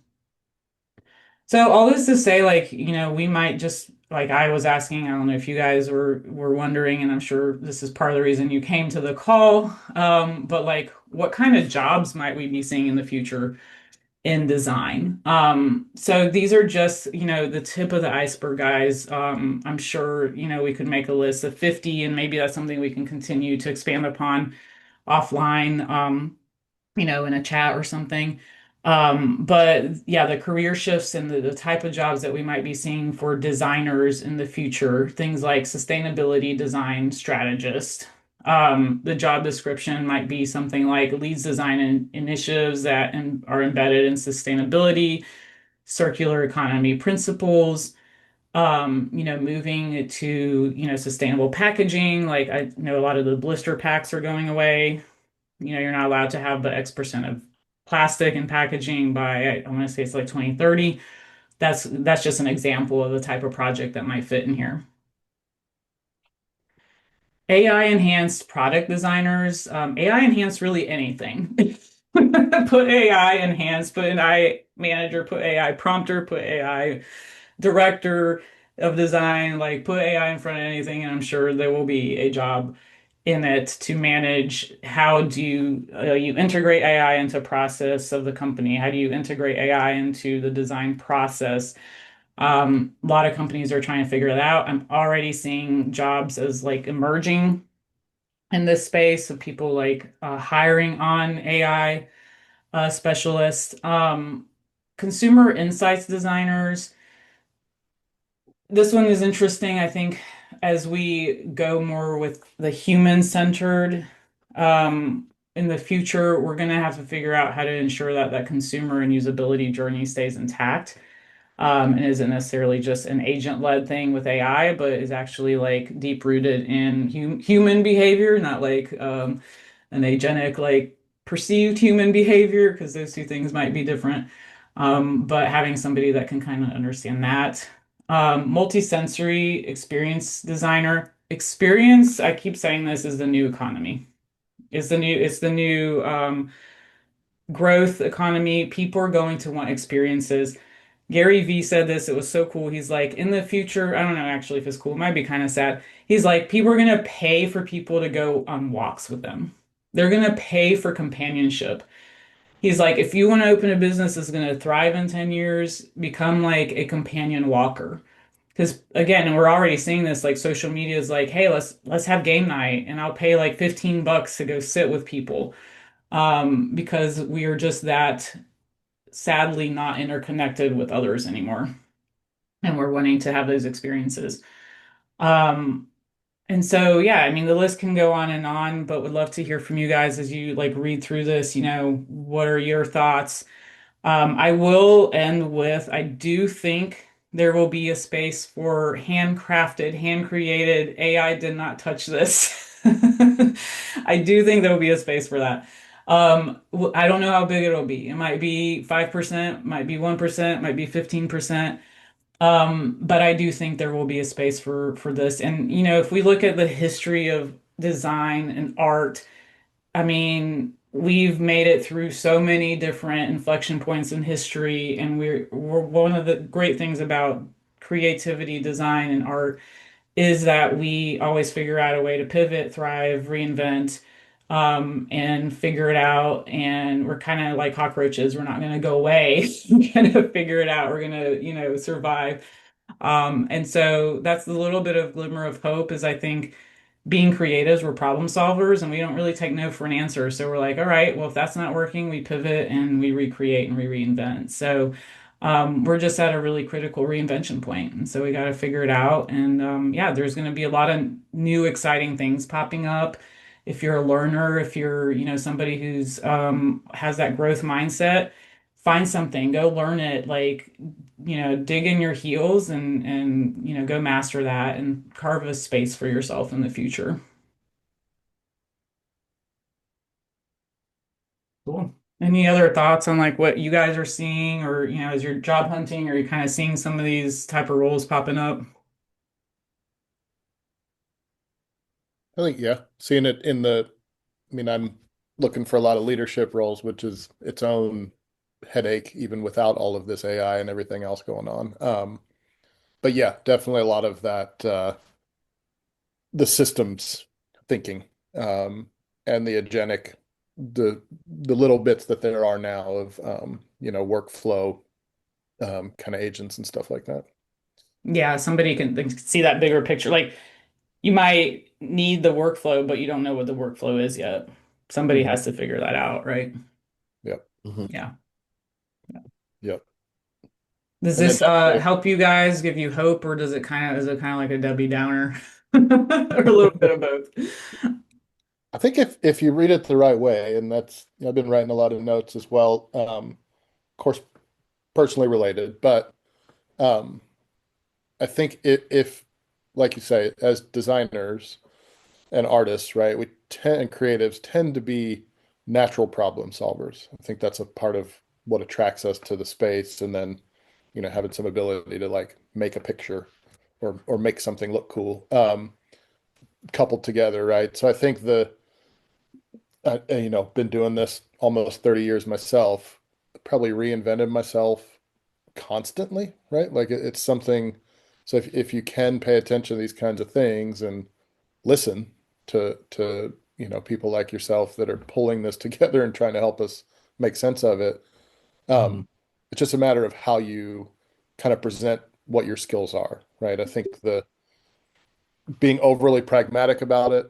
so all this to say, like, you know, we might just like I was asking, I don't know if you guys were wondering, and I'm sure this is part of the reason you came to the call. But like what kind of jobs might we be seeing in the future in design? So these are just, you know, the tip of the iceberg, guys. I'm sure, you know, we could make a list of 50, and maybe that's something we can continue to expand upon offline. You know, in a chat or something. But yeah, the career shifts and the type of jobs that we might be seeing for designers in the future, things like sustainability design strategist. The job description might be something like leads design initiatives that are embedded in sustainability, circular economy principles, you know, moving it to, you know, sustainable packaging. Like I know a lot of the blister packs are going away. You know, you're not allowed to have the X% of plastic in packaging by I want to say it's like 2030. That's just an example of the type of project that might fit in here. AI enhanced product designers, AI enhanced really anything. Put AI enhanced, put an AI manager, put AI prompter, put AI director of design, like put AI in front of anything, and I'm sure there will be a job in it to manage how do you integrate AI into process of the company? How do you integrate AI into the design process? A lot of companies are trying to figure it out. I'm already seeing jobs as like emerging in this space of people like hiring on AI specialists, consumer insights designers. This one is interesting, I think, as we go more with the human-centered in the future, we're going to have to figure out how to ensure that that consumer and usability journey stays intact, and isn't necessarily just an agent-led thing with AI, but is actually like deep-rooted in human behavior, not like an agentic like perceived human behavior, because those two things might be different. But having somebody that can kind of understand that. Multi-sensory experience designer. Experience, I keep saying this is the new economy. It's the new growth economy. People are going to want experiences. Gary Vee said this, it was so cool. He's like, in the future, I don't know actually if it's cool, it might be kind of sad. He's like, people are gonna pay for people to go on walks with them. They're gonna pay for companionship. He's like, if you want to open a business that's gonna thrive in 10 years, become like a companion walker. Because again, we're already seeing this, like social media is like, hey, let's have game night and I'll pay like $15 to go sit with people. Because we are just that sadly not interconnected with others anymore. And we're wanting to have those experiences. Um, and so, yeah, I mean, the list can go on, but would love to hear from you guys as you like read through this. You know, what are your thoughts? I will end with I do think there will be a space for handcrafted, hand created. AI did not touch this. I do think there will be a space for that. I don't know how big it'll be. It might be 5%, might be 1%, might be 15%. But I do think there will be a space for this. And you know, if we look at the history of design and art, I mean, we've made it through so many different inflection points in history, and we're one of the great things about creativity, design, and art is that we always figure out a way to pivot, thrive, reinvent, and figure it out. And we're kind of like cockroaches. We're not going to go away. We're going to figure it out. We're going to, survive. And so that's the little bit of glimmer of hope is I think being creatives, we're problem solvers and we don't really take no for an answer. So we're like, all right, well, if that's not working, we pivot and we recreate and we reinvent. So we're just at a really critical reinvention point. And so we got to figure it out. And yeah, there's going to be a lot of new, exciting things popping up. If you're a learner, if you're, somebody who's has that growth mindset, find something, go learn it, like, dig in your heels and go master that and carve a space for yourself in the future. Cool. Any other thoughts on like what you guys are seeing or, as you're job hunting, or you kind of seeing some of these type of roles popping up? I think, yeah, seeing it in I mean, I'm looking for a lot of leadership roles, which is its own headache, even without all of this AI and everything else going on. But yeah, definitely a lot of that, the systems thinking, and the agentic, the little bits that there are now of, workflow, kind of agents and stuff like that. Yeah, somebody can see that bigger picture. Like you might need the workflow, but you don't know what the workflow is yet. Somebody Hmm. has to figure that out, right? Yep. Mhm. Yeah. Yep. Does And then this definitely, help you guys, give you hope, or does it is it kind of like a Debbie Downer? Or a little bit of both? I think if you read it the right way, and that's, I've been writing a lot of notes as well, of course, personally related, but um, I think if, like you say, as designers and artists, right, and creatives tend to be natural problem solvers. I think that's a part of what attracts us to the space, and then, having some ability to like make a picture or make something look cool, coupled together, right? So I think been doing this almost 30 years myself, probably reinvented myself constantly, right? Like it's something. So if you can pay attention to these kinds of things and listen to people like yourself that are pulling this together and trying to help us make sense of it, Mhm. it's just a matter of how you kind of present what your skills are, right? I think the being overly pragmatic about it.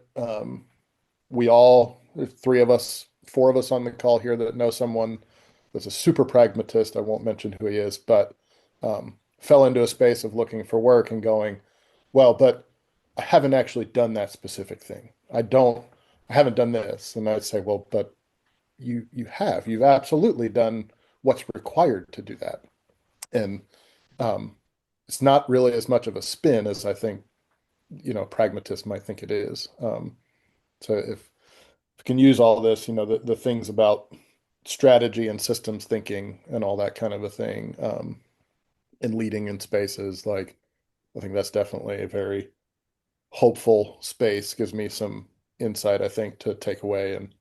We all, there's three of us, four of us on the call here that know someone that's a super pragmatist. I won't mention who he is, but fell into a space of looking for work and going, well, but I haven't actually done that specific thing. I haven't done this. And I'd say, well, but you've absolutely done what's required to do that. And um, it's not really as much of a spin as I think, pragmatists might think it is. So if you can use all this, the things about strategy and systems thinking and all that kind of a thing, and leading in spaces, like I think that's definitely a very hopeful space. Gives me some insight, I think, to take away and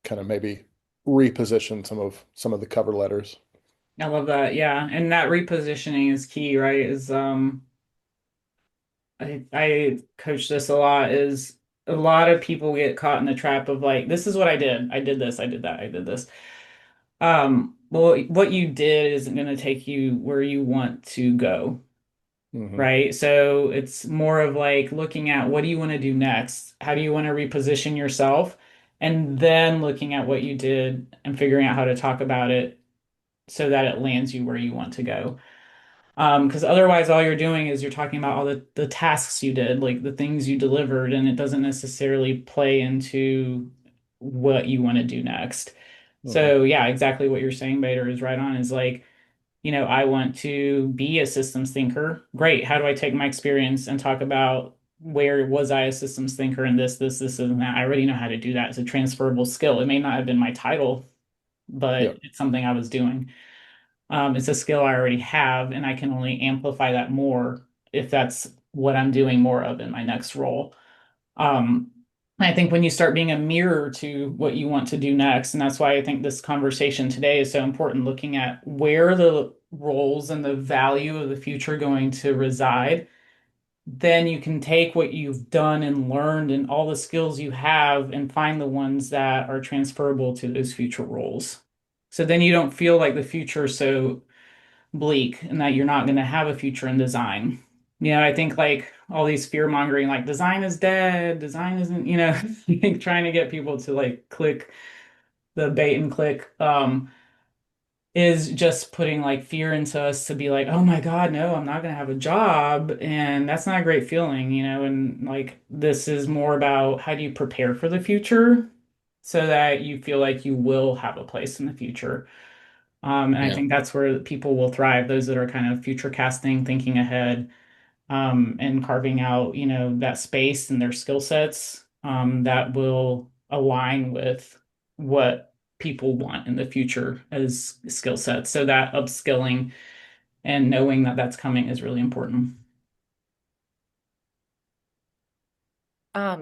kind of maybe reposition some of the cover letters. I love that. Yeah. And that repositioning is key, right? Is I coach this a lot, is a lot of people get caught in the trap of like, this is what I did. I did this, I did that, I did this. Well, what you did isn't going to take you where you want to go, Hmm. right? So it's more of like looking at what do you want to do next? How do you want to reposition yourself? And then looking at what you did and figuring out how to talk about it so that it lands you where you want to go. Because otherwise, all you're doing is you're talking about all the tasks you did, like the things you delivered, and it doesn't necessarily play into what you want to do next. Hmm. So, yeah, exactly what you're saying, Bader, is right on. Is like, I want to be a systems thinker. Great. How do I take my experience and talk about where was I a systems thinker in this, and that? I already know how to do that. It's a transferable skill. It may not have been my title, but Yep. it's something I was doing. It's a skill I already have, and I can only amplify that more if that's what I'm doing more of in my next role. Um, I think when you start being a mirror to what you want to do next, and that's why I think this conversation today is so important, looking at where the roles and the value of the future going to reside, then you can take what you've done and learned and all the skills you have and find the ones that are transferable to those future roles. So then you don't feel like the future is so bleak and that you're not going to have a future in design. I think like all these fear mongering, like design is dead, design isn't, I think trying to get people to like click the bait and click is just putting like fear into us to be like, oh my God, no, I'm not going to have a job. And that's not a great feeling, and like this is more about how do you prepare for the future so that you feel like you will have a place in the future. And I Yeah. think that's where people will thrive, those that are kind of future casting, thinking ahead, and carving out, that space and their skill sets, that will align with what people want in the future as skill sets. So that upskilling and knowing that that's coming is really important.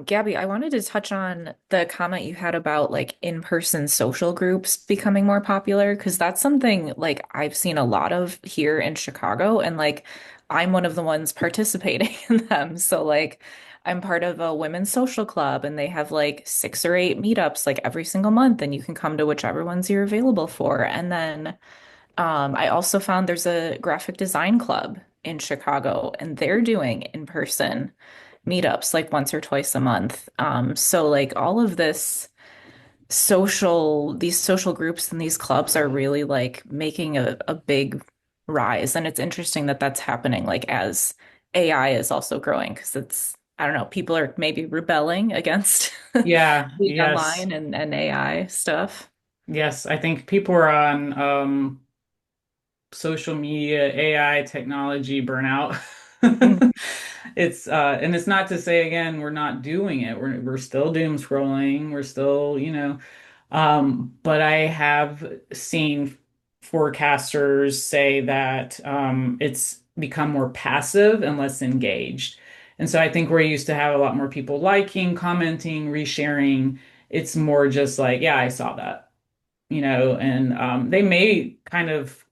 Gabby, I wanted to touch on the comment you had about like in-person social groups becoming more popular because that's something like I've seen a lot of here in Chicago and like I'm one of the ones participating in them. So like I'm part of a women's social club and they have like 6 or 8 meetups like every single month and you can come to whichever ones you're available for. And then I also found there's a graphic design club in Chicago, and they're doing in-person meetups like once or twice a month. So like all of these social groups and these clubs are really like making a big rise. And it's interesting that that's happening like as AI is also growing because I don't know, people are maybe rebelling against Yeah, being yes, online and AI stuff. yes. I think people are on social media, AI, technology burnout. Mhm. It's and it's not to say again we're not doing it. We're still doom scrolling. We're still, but I have seen forecasters say that it's become more passive and less engaged. And so I think we're used to have a lot more people liking, commenting, resharing. It's more just like, yeah, I saw that, and they may kind of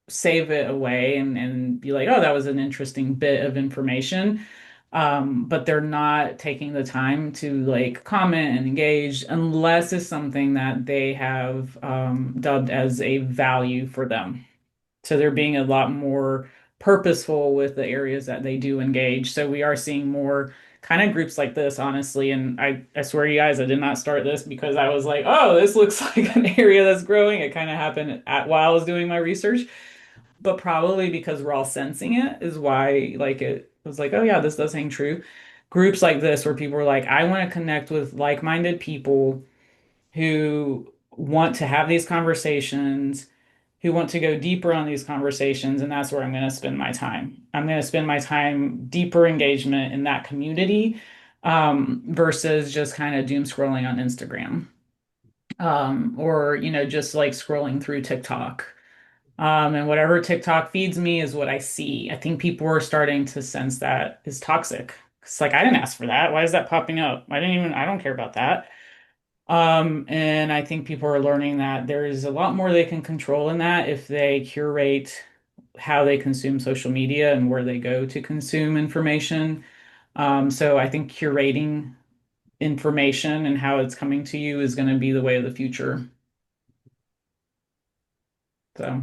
save it away and be like, oh, that was an interesting bit of information. But they're not taking the time to like comment and engage unless it's something that they have dubbed as a value for them. So they're being a lot more purposeful with the areas that they do engage. So we are seeing more kind of groups like this, honestly. And I swear to you guys, I did not start this because I was like, oh, this looks like an area that's growing. It kind of happened while I was doing my research, but probably because we're all sensing it is why like it was like, oh yeah, this does hang true. Groups like this where people are like, I want to connect with like-minded people who want to have these conversations, who want to go deeper on these conversations, and that's where I'm going to spend my time. I'm going to spend my time deeper engagement in that community, versus just kind of doom scrolling on Instagram, or just like scrolling through TikTok. And whatever TikTok feeds me is what I see. I think people are starting to sense that is toxic. It's like, I didn't ask for that. Why is that popping up? I don't care about that. And I think people are learning that there is a lot more they can control in that if they curate how they consume social media and where they go to consume information. So I think curating information and how it's coming to you is going to be the way of the future. So.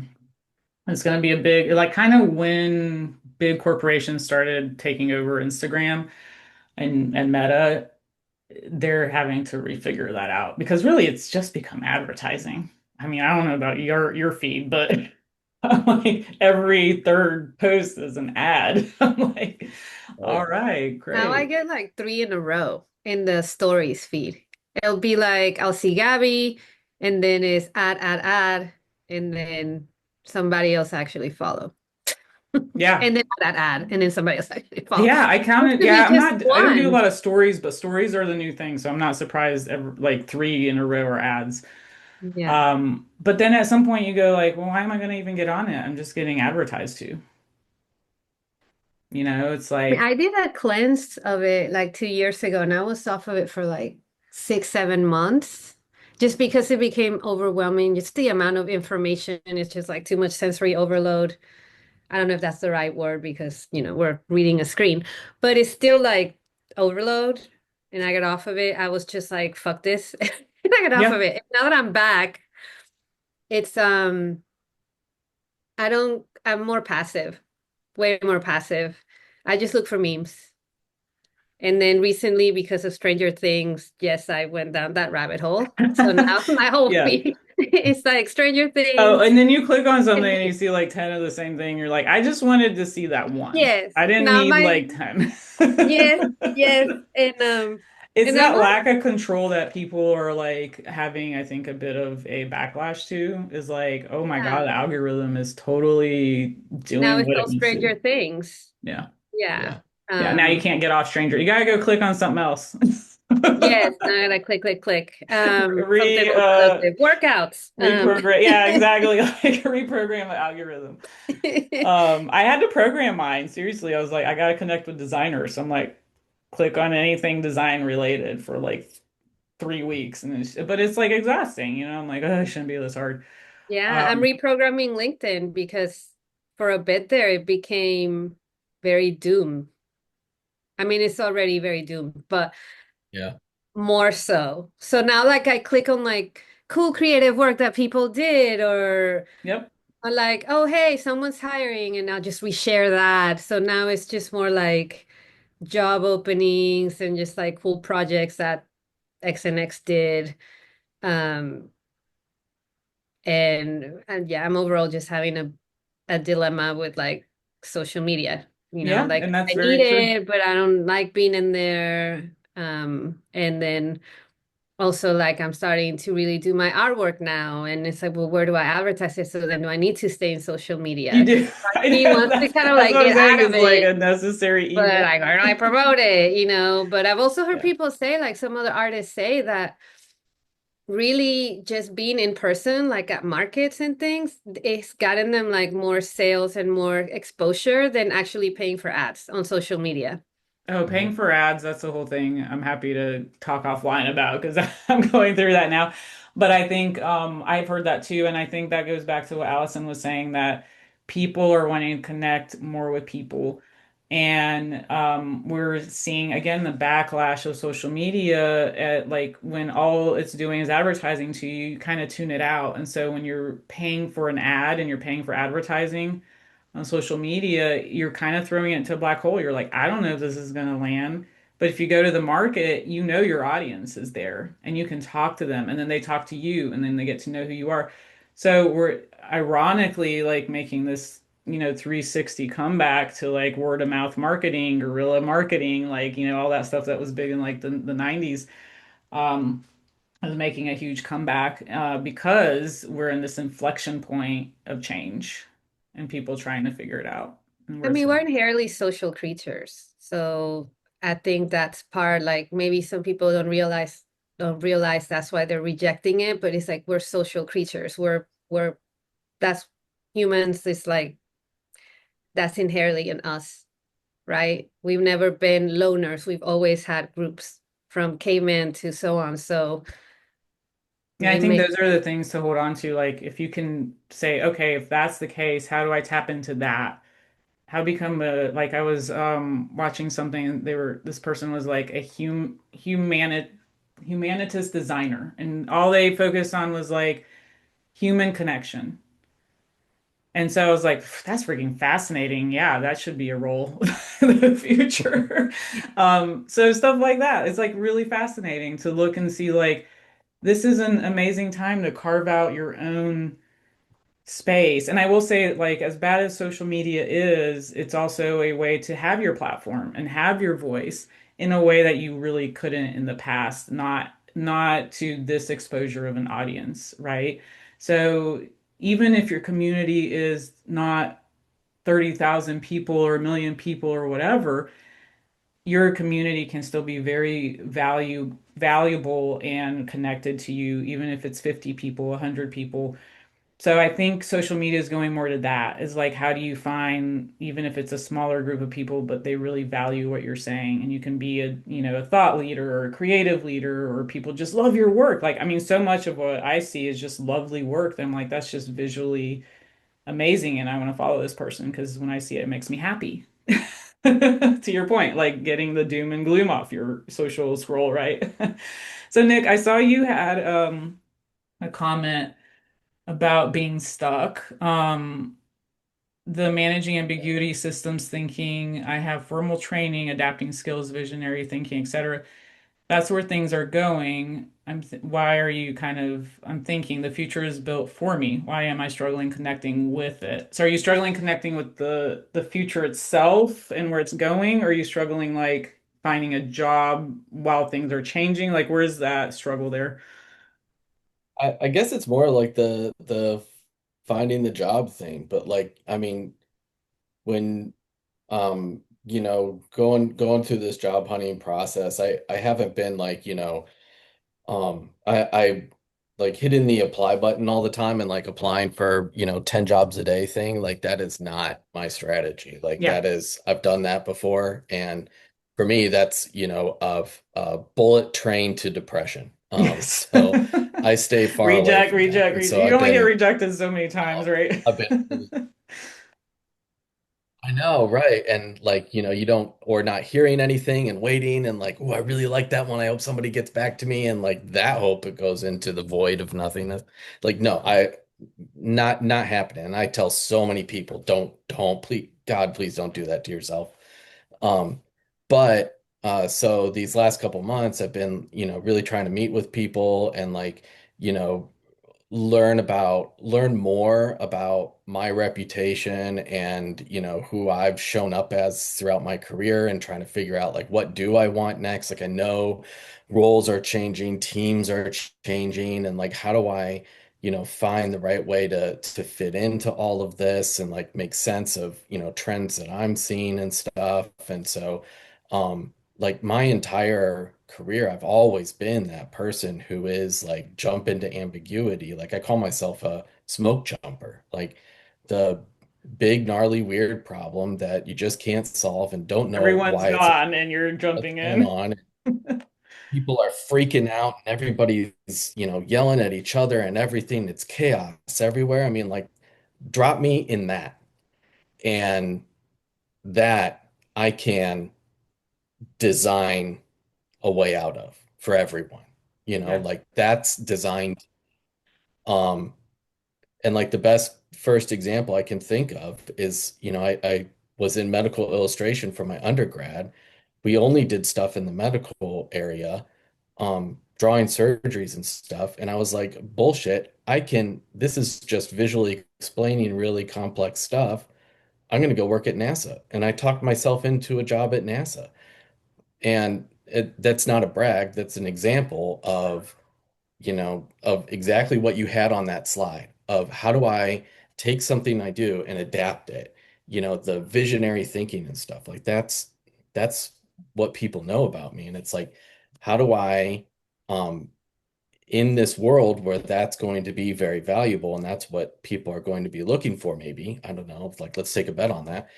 It's going to be a big, like kind of when big corporations started taking over Instagram and Meta, they're having to refigure that out because really it's just become advertising. I mean, I don't know about your feed, but like every third post is an ad. I'm like, Right. all right, Now I great. get like three in a row in the stories feed. It'll be like I'll see Gabby, and then it's ad, and then somebody else actually follow. Yeah. And then ad, and then somebody else actually follow. Yeah, I It counted. could Yeah, be just I don't do a one. lot of stories, but stories are the new thing. So I'm not surprised ever, like three in a row are ads. Yeah. But then at some point you go like, well, why am I going to even get on it? I'm just getting advertised to. It's I mean, like, I did a cleanse of it like 2 years ago, and I was off of it for like 6, 7 months, just because it became overwhelming. Just the amount of information, it's just like too much sensory overload. I don't know if that's the right word because, we're reading a screen, but it's still like overload. And I got off of it. I was just like, fuck this. And I got off yeah. of it. And now that I'm back, it's I'm more passive, way more passive. I just look for memes. And then recently, because of Stranger Things, yes, I went down that rabbit hole. So now my whole Yeah. feed is like Stranger Oh, Things. and then you click on something And and you see like 10 of the same thing. You're like, I just wanted to see that one. yes, I didn't now need my like 10. yes, yes, It's and I'm that not lack of control that people are like having, I think, a bit of a backlash to is like, oh my God, yeah. the algorithm is totally Now doing it's what all it needs to. Stranger Things. Yeah. Yeah. Yeah. Yeah. Now you Um, can't get off Stranger. You gotta go click on something else. yes, now I gotta click, click, click. Something Re more productive. Workouts. Reprogram. Yeah, exactly. Like reprogram the algorithm. I had to program mine. Seriously, I was like, I gotta connect with designers. So I'm like, click on anything design related for like 3 weeks, but it's like exhausting. I'm like, oh, it shouldn't be this hard. Yeah, I'm Um, reprogramming LinkedIn because for a bit there it became very doom. I mean, it's already very doom, but Yeah. more so. So now like I click on like cool creative work that people did yep. or like, oh hey, someone's hiring and I'll just reshare that. So now it's just more like job openings and just like cool projects that X and X did. Um and yeah, I'm overall just having a dilemma with like social media, Yeah, like and that's I need very true. it, but I don't like being in there. And then also like I'm starting to really do my artwork now. And it's like, well, where do I advertise it? So then do I need to stay in social media? You Because do. part I of me know wants to that's kind of that's like what I'm get saying out of is like a it, necessary but evil. like, where do I promote it? But I've also heard Yeah. people say, like some other artists say that really just being in person, like at markets and things, it's gotten them like more sales and more exposure than actually paying for ads on social media. Oh, paying Mhm. for ads, that's the whole thing. I'm happy to talk offline about because I'm going through that now. But I think I've heard that too, and I think that goes back to what Allison was saying that people are wanting to connect more with people. And we're seeing again the backlash of social media at like when all it's doing is advertising to you, you kind of tune it out. And so when you're paying for an ad and you're paying for advertising, on social media, you're kind of throwing it into a black hole. You're like, I don't know if this is going to land. But if you go to the market, your audience is there and you can talk to them and then they talk to you and then they get to know who you are. So we're ironically like making this, 360 comeback to like word of mouth marketing, guerrilla marketing, like, all that stuff that was big in like the 90s. Um, is making a huge comeback because we're in this inflection point of change and people trying to figure it out. And I we're mean, we're seeing, inherently social creatures. So I think that's part, like maybe some people don't realize that's why they're rejecting it, but it's like we're social creatures. That's humans, it's like that's inherently in us, right? We've never been loners. We've always had groups from caveman to so on. So yeah, I it think makes those are the things to hold on to. Like, if you can say, okay, if that's the case, how do I tap into that? How become like I was watching something and this person was like a humanitist designer and all they focused on was like human connection. And so I was like, that's freaking fascinating. Yeah, that should be a role in the future. So stuff like that. It's like really fascinating to look and see like this is an amazing time to carve out your own space. And I will say, like, as bad as social media is, it's also a way to have your platform and have your voice in a way that you really couldn't in the past, not to this exposure of an audience, right? So even if your community is not 30,000 people or a million people or whatever, your community can still be very valuable and connected to you, even if it's 50 people, 100 people. So I think social media is going more to that, is like how do you find, even if it's a smaller group of people, but they really value what you're saying, and you can be a, a thought leader or a creative leader, or people just love your work. Like, I mean, so much of what I see is just lovely work that I'm like, that's just visually amazing, and I want to follow this person because when I see it, it makes me happy. To your point, like getting the doom and gloom off your social scroll, right? So Nick, I saw you had a comment about being stuck. The managing ambiguity, systems thinking, I have formal training, adapting skills, visionary thinking, etc. That's where things are going. Why are you kind of, I'm thinking the future is built for me. Why am I struggling connecting with it? So are you struggling connecting with the future itself and where it's going? Or are you struggling like finding a job while things are changing? Like where's that struggle there? I guess it's more like the finding the job thing, but like I mean when going through this job hunting process, I haven't been like, I like hitting the apply button all the time and like applying for, 10 jobs a day thing. Like that is not my strategy. Like Yeah. that is, I've done that before. And for me, that's, a bullet train to depression. Yes. So I stay far away Reject, from that. reject, And reject. so You I've only get been, rejected so many times, right? I've been really I know, right. And like, you don't, or not hearing anything and waiting and like, oh, I really like that one. I hope somebody gets back to me. And like that hope it goes into the void of nothingness. Like, no, not happening. And I tell so many people, don't, please, God, please don't do that to yourself. Um, so these last couple months I've been, really trying to meet with people and like, you know, learn more about my reputation and who I've shown up as throughout my career and trying to figure out like what do I want next. Like I know roles are changing, teams are changing, and like how do I find the right way to fit into all of this and like make sense of trends that I'm seeing and stuff. And so like my entire career, I've always been that person who is like jump into ambiguity. Like I call myself a smoke jumper. Like the big, gnarly, weird problem that you just can't solve and don't know Everyone's why it's gone and you're what's jumping going in. on. People are freaking out and everybody's, yelling at each other and everything. It's chaos everywhere. I mean, like drop me in that. And that I can design a way out of for everyone. Yeah. Like that's designed. Um, and like the best first example I can think of is, I was in medical illustration for my undergrad. We only did stuff in the medical area, drawing surgeries and stuff. And I was like, bullshit, this is just visually explaining really complex stuff. I'm going to go work at NASA. And I talked myself into a job at NASA. And that's not a brag. That's an example of exactly what you had on that slide of how do I take something I do and adapt it, the visionary thinking and stuff like that's what people know about me. And it's like, how do I, um, in this world where that's going to be very valuable and that's what people are going to be looking for, maybe, I don't know, like let's take a bet on that.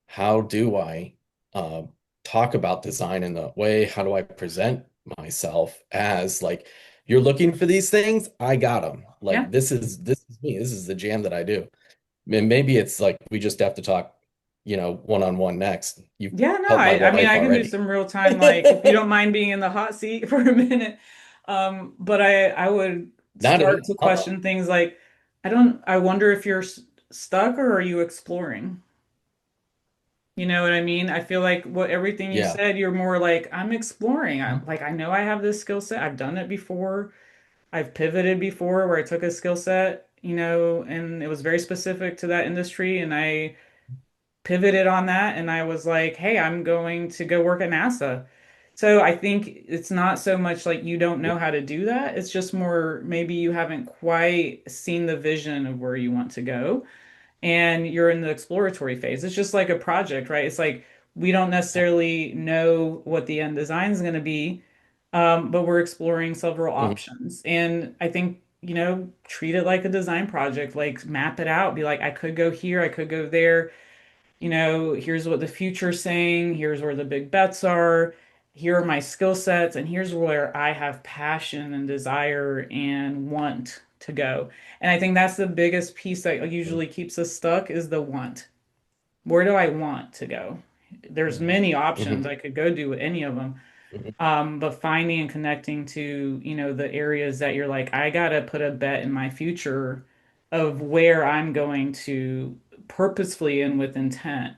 How do I uh, talk about design in that way? How do I present myself as like, you're looking for these things? I got them. Yeah. Like this is me. This is the jam that I do. And maybe it's like we just have to talk, one on one next. You've Yeah, no, helped my I mean wife I can do already. some real time, like if you don't mind being in the hot seat for a minute. But I would Not at start to all. question things like I wonder if you're stuck or are you exploring? You know what I mean? I feel like what everything you Yeah. said, you're more like I'm exploring. Mhm. I'm like I know I have this skill set. I've done it before. I've pivoted before where I took a skill set, and it was very specific to that industry and I pivoted on that and I was like, hey, I'm going to go work at NASA. So I think it's not so much like you don't Yeah. know how to do that. It's just more maybe you haven't quite seen the vision of where you want to go and you're in the exploratory phase. It's just like a project, right? It's like we don't necessarily know what the end design is going to be, but we're exploring several Mhm. options. And I think treat it like a design project, like map it out, be like, I could go here, I could go there. Here's what the future's saying, here's where the big bets are, here are my skill sets, and here's where I have passion and desire and want to go. And I think that's the biggest piece that usually keeps us stuck is the want. Where do I want to go? There's Mhm. many Hmm. options. I could go do any of them. Hmm. But finding and connecting to, the areas that you're like, I gotta put a bet in my future of where I'm going to purposefully and with intent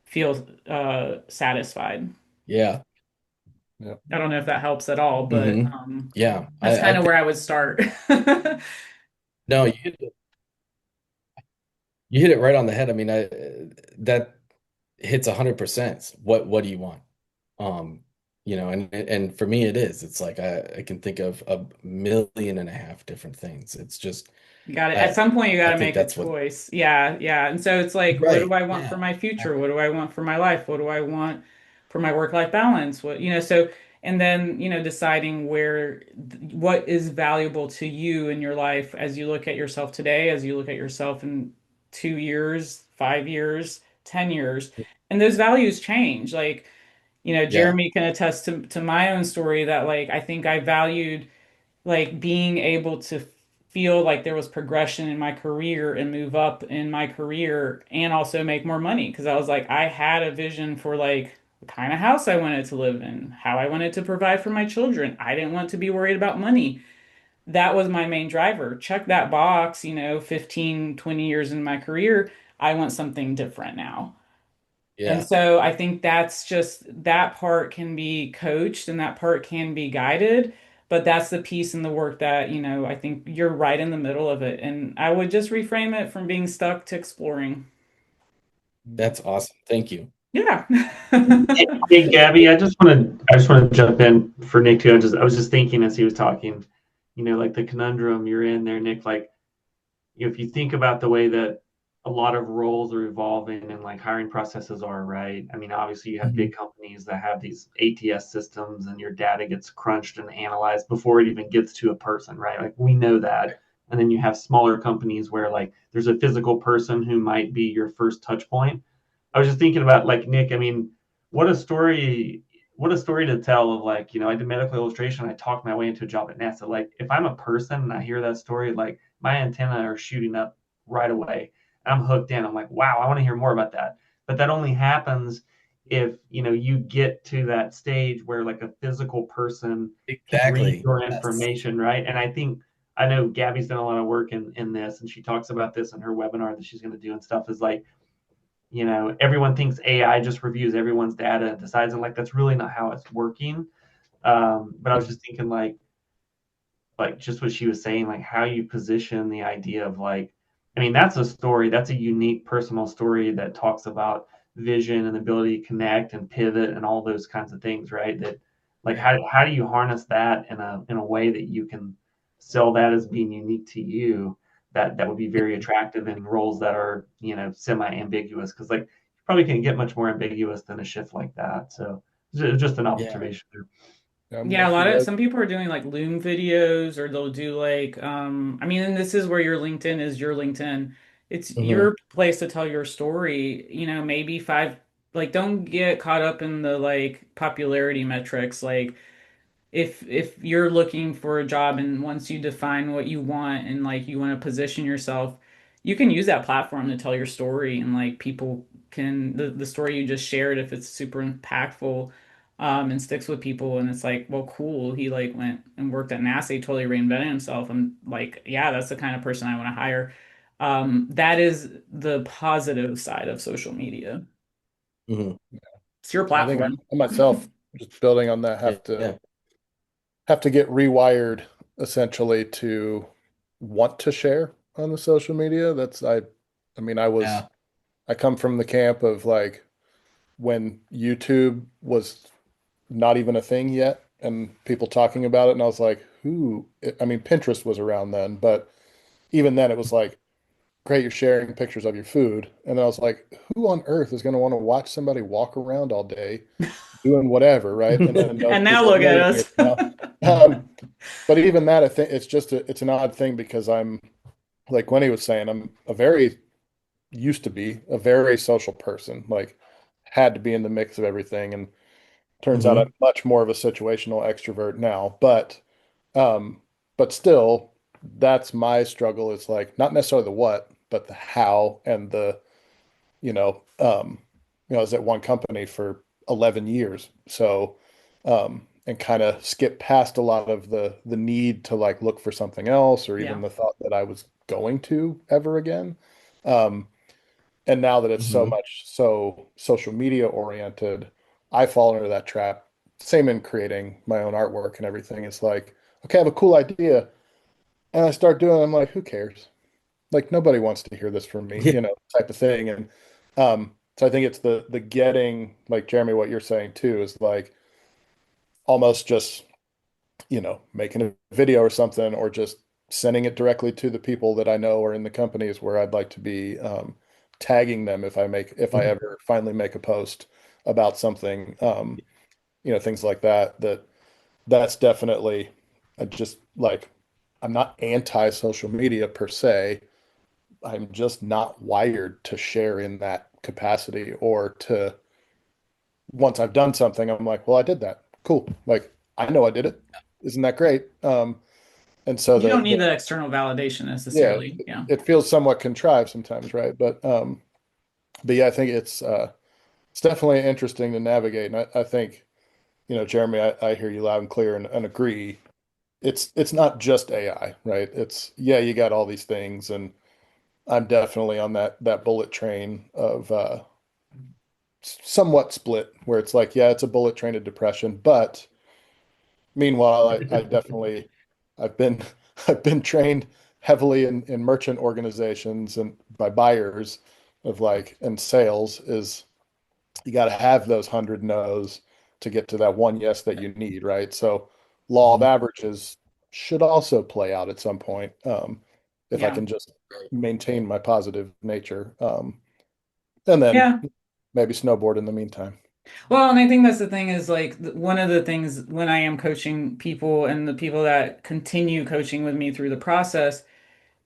feel satisfied. Yeah. Yeah. I don't know if that helps at all, but Hmm. Yeah. that's I kind of where think I would start. no, you hit it right on the head. I mean, that hits 100%. What do you want? Um, and for me it is. It's like I can think of a million and a half different things. It's just You got it. At I some point, you got I to think make a that's what choice. Yeah, yeah. And so it's like, what do right. I want for Yeah. my future? What Exactly. do I want for my life? What do I want for my work-life balance? And then, deciding what is valuable to you in your life as you look at yourself today, as you look at yourself in 2 years, 5 years, 10 years. And those values change. Like, Yeah. Jeremy can attest to my own story that like I think I valued like being able to feel like there was progression in my career and move up in my career and also make more money because I was like I had a vision for like the kind of house I wanted to live in, how I wanted to provide for my children. I didn't want to be worried about money. That was my main driver. Check that box, 15, 20 years in my career. I want something different now. And Yeah. so I think that's just that part can be coached and that part can be guided, but that's the piece in the work that, I think you're right in the middle of it. And I would just reframe it from being stuck to exploring. That's awesome. Thank you. Yeah. Hey, Gabby, I just want to jump in for Nick too. I was just thinking as he was talking, like the conundrum you're in there, Nick, like if you think about the way that a lot of roles are evolving and like hiring processes are, right? I mean, obviously you have Mhm. big companies that have these ATS systems and your data gets crunched and analyzed before it even gets to a person, right? Like we know that. And then you have smaller companies where like there's a physical person who might be your first touch point. I was just thinking about like Nick, I mean, what a story what a story to tell of like, I did medical illustration, I talked my way into a job at NASA. Like if I'm a person and I hear that story, like my antenna are shooting up right away. I'm hooked in. I'm like, wow, I want to hear more about that. But that only happens if you get to that stage where like a physical person can read Exactly. your Yes. information, right? And I know Gabby's done a lot of work in this, and she talks about this in her webinar that she's going to do and stuff. Is like, everyone thinks AI just reviews everyone's data and decides, and like that's really not how it's working. But I was just thinking like just what she was saying, like how you position the idea of like, I mean, that's a story, that's a unique personal story that talks about vision and the ability to connect and pivot and all those kinds of things, right? That like Right. how do you harness that in a way that you can sell that as being unique to you that would be very attractive in roles that are, semi-ambiguous because like you probably can't get much more ambiguous than a shift like that. So just an Yeah. observation there. I'm Yeah, a with you lot of guys. some people are doing like Loom videos or they'll do like I mean, and this is where your LinkedIn is your LinkedIn. It's Hmm. your place to tell your story, maybe like don't get caught up in the like popularity metrics. Like if you're looking for a job and once you define what you want and like you want to position yourself, you can use that platform to tell your story and like people can the story you just shared if it's super impactful and sticks with people and it's like, well, cool. He like went and worked at NASA, he totally reinvented himself. I'm like, yeah, that's the kind of person I want to hire. That is the positive side of social media. Hmm. It's your I think platform. I myself, just building on that, Yeah. have to get rewired essentially to want to share on the social media. I mean, Yeah. I come from the camp of like when YouTube was not even a thing yet and people talking about it. And I was like, I mean, Pinterest was around then, but even then it was like, great, you're sharing pictures of your food. And I was like, who on earth is going to want to watch somebody walk around all day doing whatever, right? And then those And now people are look at millionaires us. now. Um, but even that, I think it's just it's an odd thing because I'm like Wendy was saying, I'm a very used to be a very social person, like had to be in the mix of everything, and turns out I'm Hmm. much more of a situational extrovert now. Um, but still, that's my struggle. It's like not necessarily the what, but the how and the you know, I was at one company for 11 years. So, and kind of skip past a lot of the need to like look for something else or even Yeah. the thought that I was going to ever again. Um, and now that it's so Hmm. much so social media oriented, I fall into that trap. Same in creating my own artwork and everything. It's like, okay, I have a cool idea. And I start doing it. I'm like, who cares? Like nobody wants to hear this from me, Yeah. type of thing. And so I think it's the getting, like Jeremy, what you're saying too, is like almost just, making a video or something, or just sending it directly to the people that I know are in the companies where I'd like to be, tagging them if I ever finally make a post about something, things like that, that's definitely just like, I'm not anti social media per se. I'm just not wired to share in that capacity or to once I've done something, I'm like, well, I did that. Cool. Like I know I did it. Isn't that great? And so You don't need the external validation yeah, necessarily. Yeah. it feels somewhat contrived sometimes, right? But yeah, I think it's definitely interesting to navigate. And I think, Jeremy, I hear you loud and clear and agree. It's not just AI, right? It's yeah, you got all these things, and I'm definitely on that bullet train of somewhat split where it's like, yeah, it's a bullet train of depression. But meanwhile, I definitely I've been I've been trained heavily in merchant organizations and by buyers of like and sales is you got to have those 100 no's to get to that one yes that you need, right? So law of Hmm. averages should also play out at some point, if I Yeah. can just maintain my positive nature, and then Yeah. maybe snowboard in the meantime. Well, and I think that's the thing is like one of the things when I am coaching people and the people that continue coaching with me through the process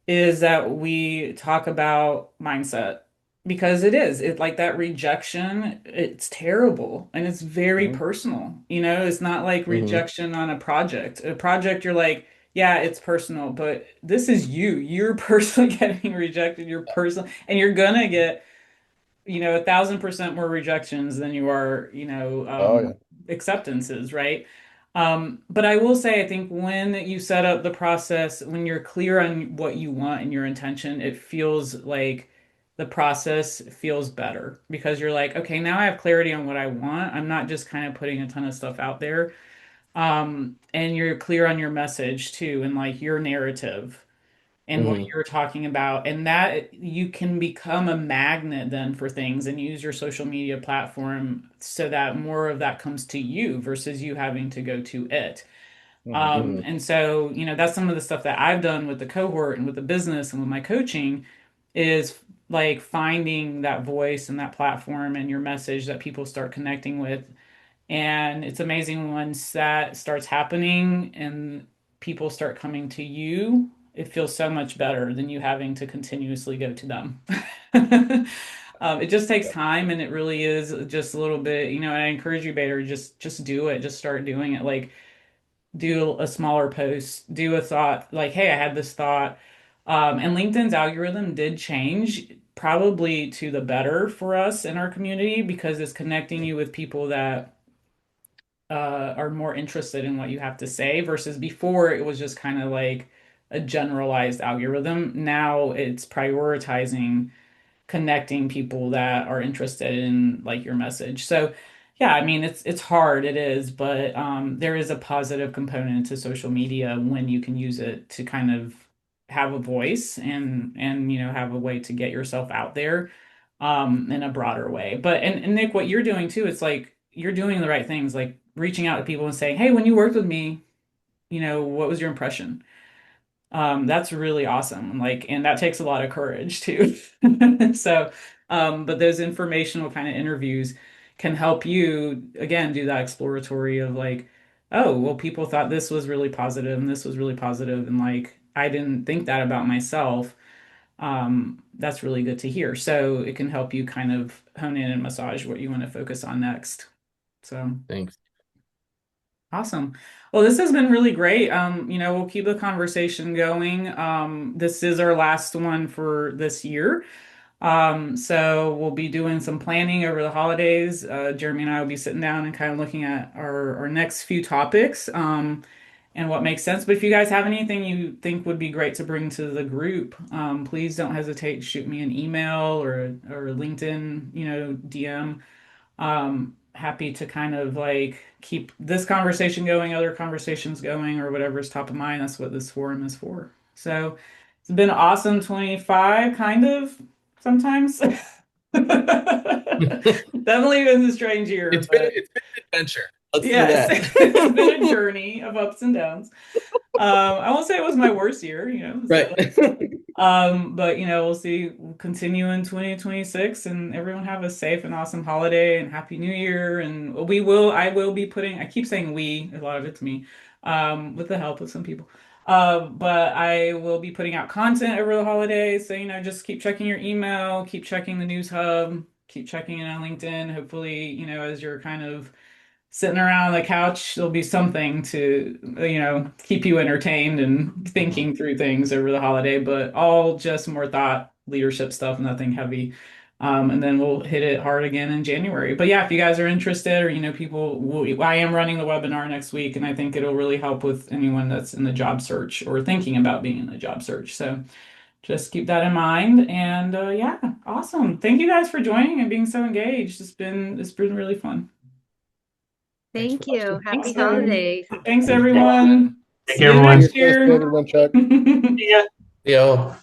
is that we talk about mindset because it like that rejection, it's terrible and it's very Hmm. personal. It's not like Hmm. rejection on a project. A project, you're like, yeah, it's personal, but this is you. You're personally getting rejected. You're personal, and you're gonna get 1,000% more rejections than you are, Oh yeah. acceptances, right? But I will say, I think when you set up the process, when you're clear on what you want and your intention, it feels like the process feels better because you're like, okay, now I have clarity on what I want. I'm not just kind of putting a ton of stuff out there. And you're clear on your message too, and like your narrative and what Hmm. you're talking about, and that you can become a magnet then for things and use your social media platform so that more of that comes to you versus you having to go to it. Hmm. And so, that's some of the stuff that I've done with the cohort and with the business and with my coaching is like finding that voice and that platform and your message that people start connecting with. And it's amazing once that starts happening and people start coming to you, it feels so much better than you having to continuously go to them. It just takes time and it really is just a little bit, and I encourage you, Bader, just do it. Just start doing it. Like do a smaller post, do a thought, like, hey, I had this thought. And LinkedIn's algorithm did change probably to the better for us in our community because it's connecting you with people that are more interested in what you have to say versus before it was just kind of like a generalized algorithm. Now it's prioritizing connecting people that are interested in like your message. So yeah, I mean it's hard, it is, but there is a positive component to social media when you can use it to kind of have a voice and have a way to get yourself out there in a broader way. But and Nick, what you're doing too, it's like you're doing the right things, like reaching out to people and saying, "Hey, when you worked with me, what was your impression?" That's really awesome. Like, and that takes a lot of courage too. So, but those informational kind of interviews can help you again do that exploratory of like, oh, well, people thought this was really positive and this was really positive, and like I didn't think that about myself. That's really good to hear. So it can help you kind of hone in and massage what you want to focus on next. So Thanks. awesome. Well, this has been really great. We'll keep the conversation going. This is our last one for this year. So we'll be doing some planning over the holidays. Jeremy and I will be sitting down and kind of looking at our next few topics, and what makes sense. But if you guys have anything you think would be great to bring to the group, please don't hesitate to shoot me an email or LinkedIn, DM. Happy to kind of like keep this conversation going, other conversations going, or whatever's top of mind. That's what this forum is for. So it's been awesome 25, kind of sometimes. Definitely been a strange year, but It's been an adventure. Let's do yes, that. it's been a journey of ups and downs. I won't say it was my worst year, Right. so but we'll see. We'll continue in 2026, and everyone have a safe and awesome holiday and happy new year. And I will be putting, I keep saying we, a lot of it's me, with the help of some people. But I will be putting out content over the holidays. So, just keep checking your email, keep checking the news hub, keep checking it on LinkedIn. Hopefully, as you're kind of sitting around on the couch, there'll be something to, keep you entertained and thinking through things over the holiday, but all just more thought leadership stuff, nothing heavy. And then we'll hit it hard again in January. But yeah, if you guys are interested, or, I am running the webinar next week, and I think it'll really help with anyone that's in the job search or thinking about being in the job search. So just keep that in mind. And yeah, awesome. Thank you guys for joining and being so engaged. It's been really fun. Thanks for Thank you. hosting. Happy Awesome. holidays. Thanks, everyone. Take See care, you Merry everyone. next Christmas to year. everyone, Chuck. See ya. Yo.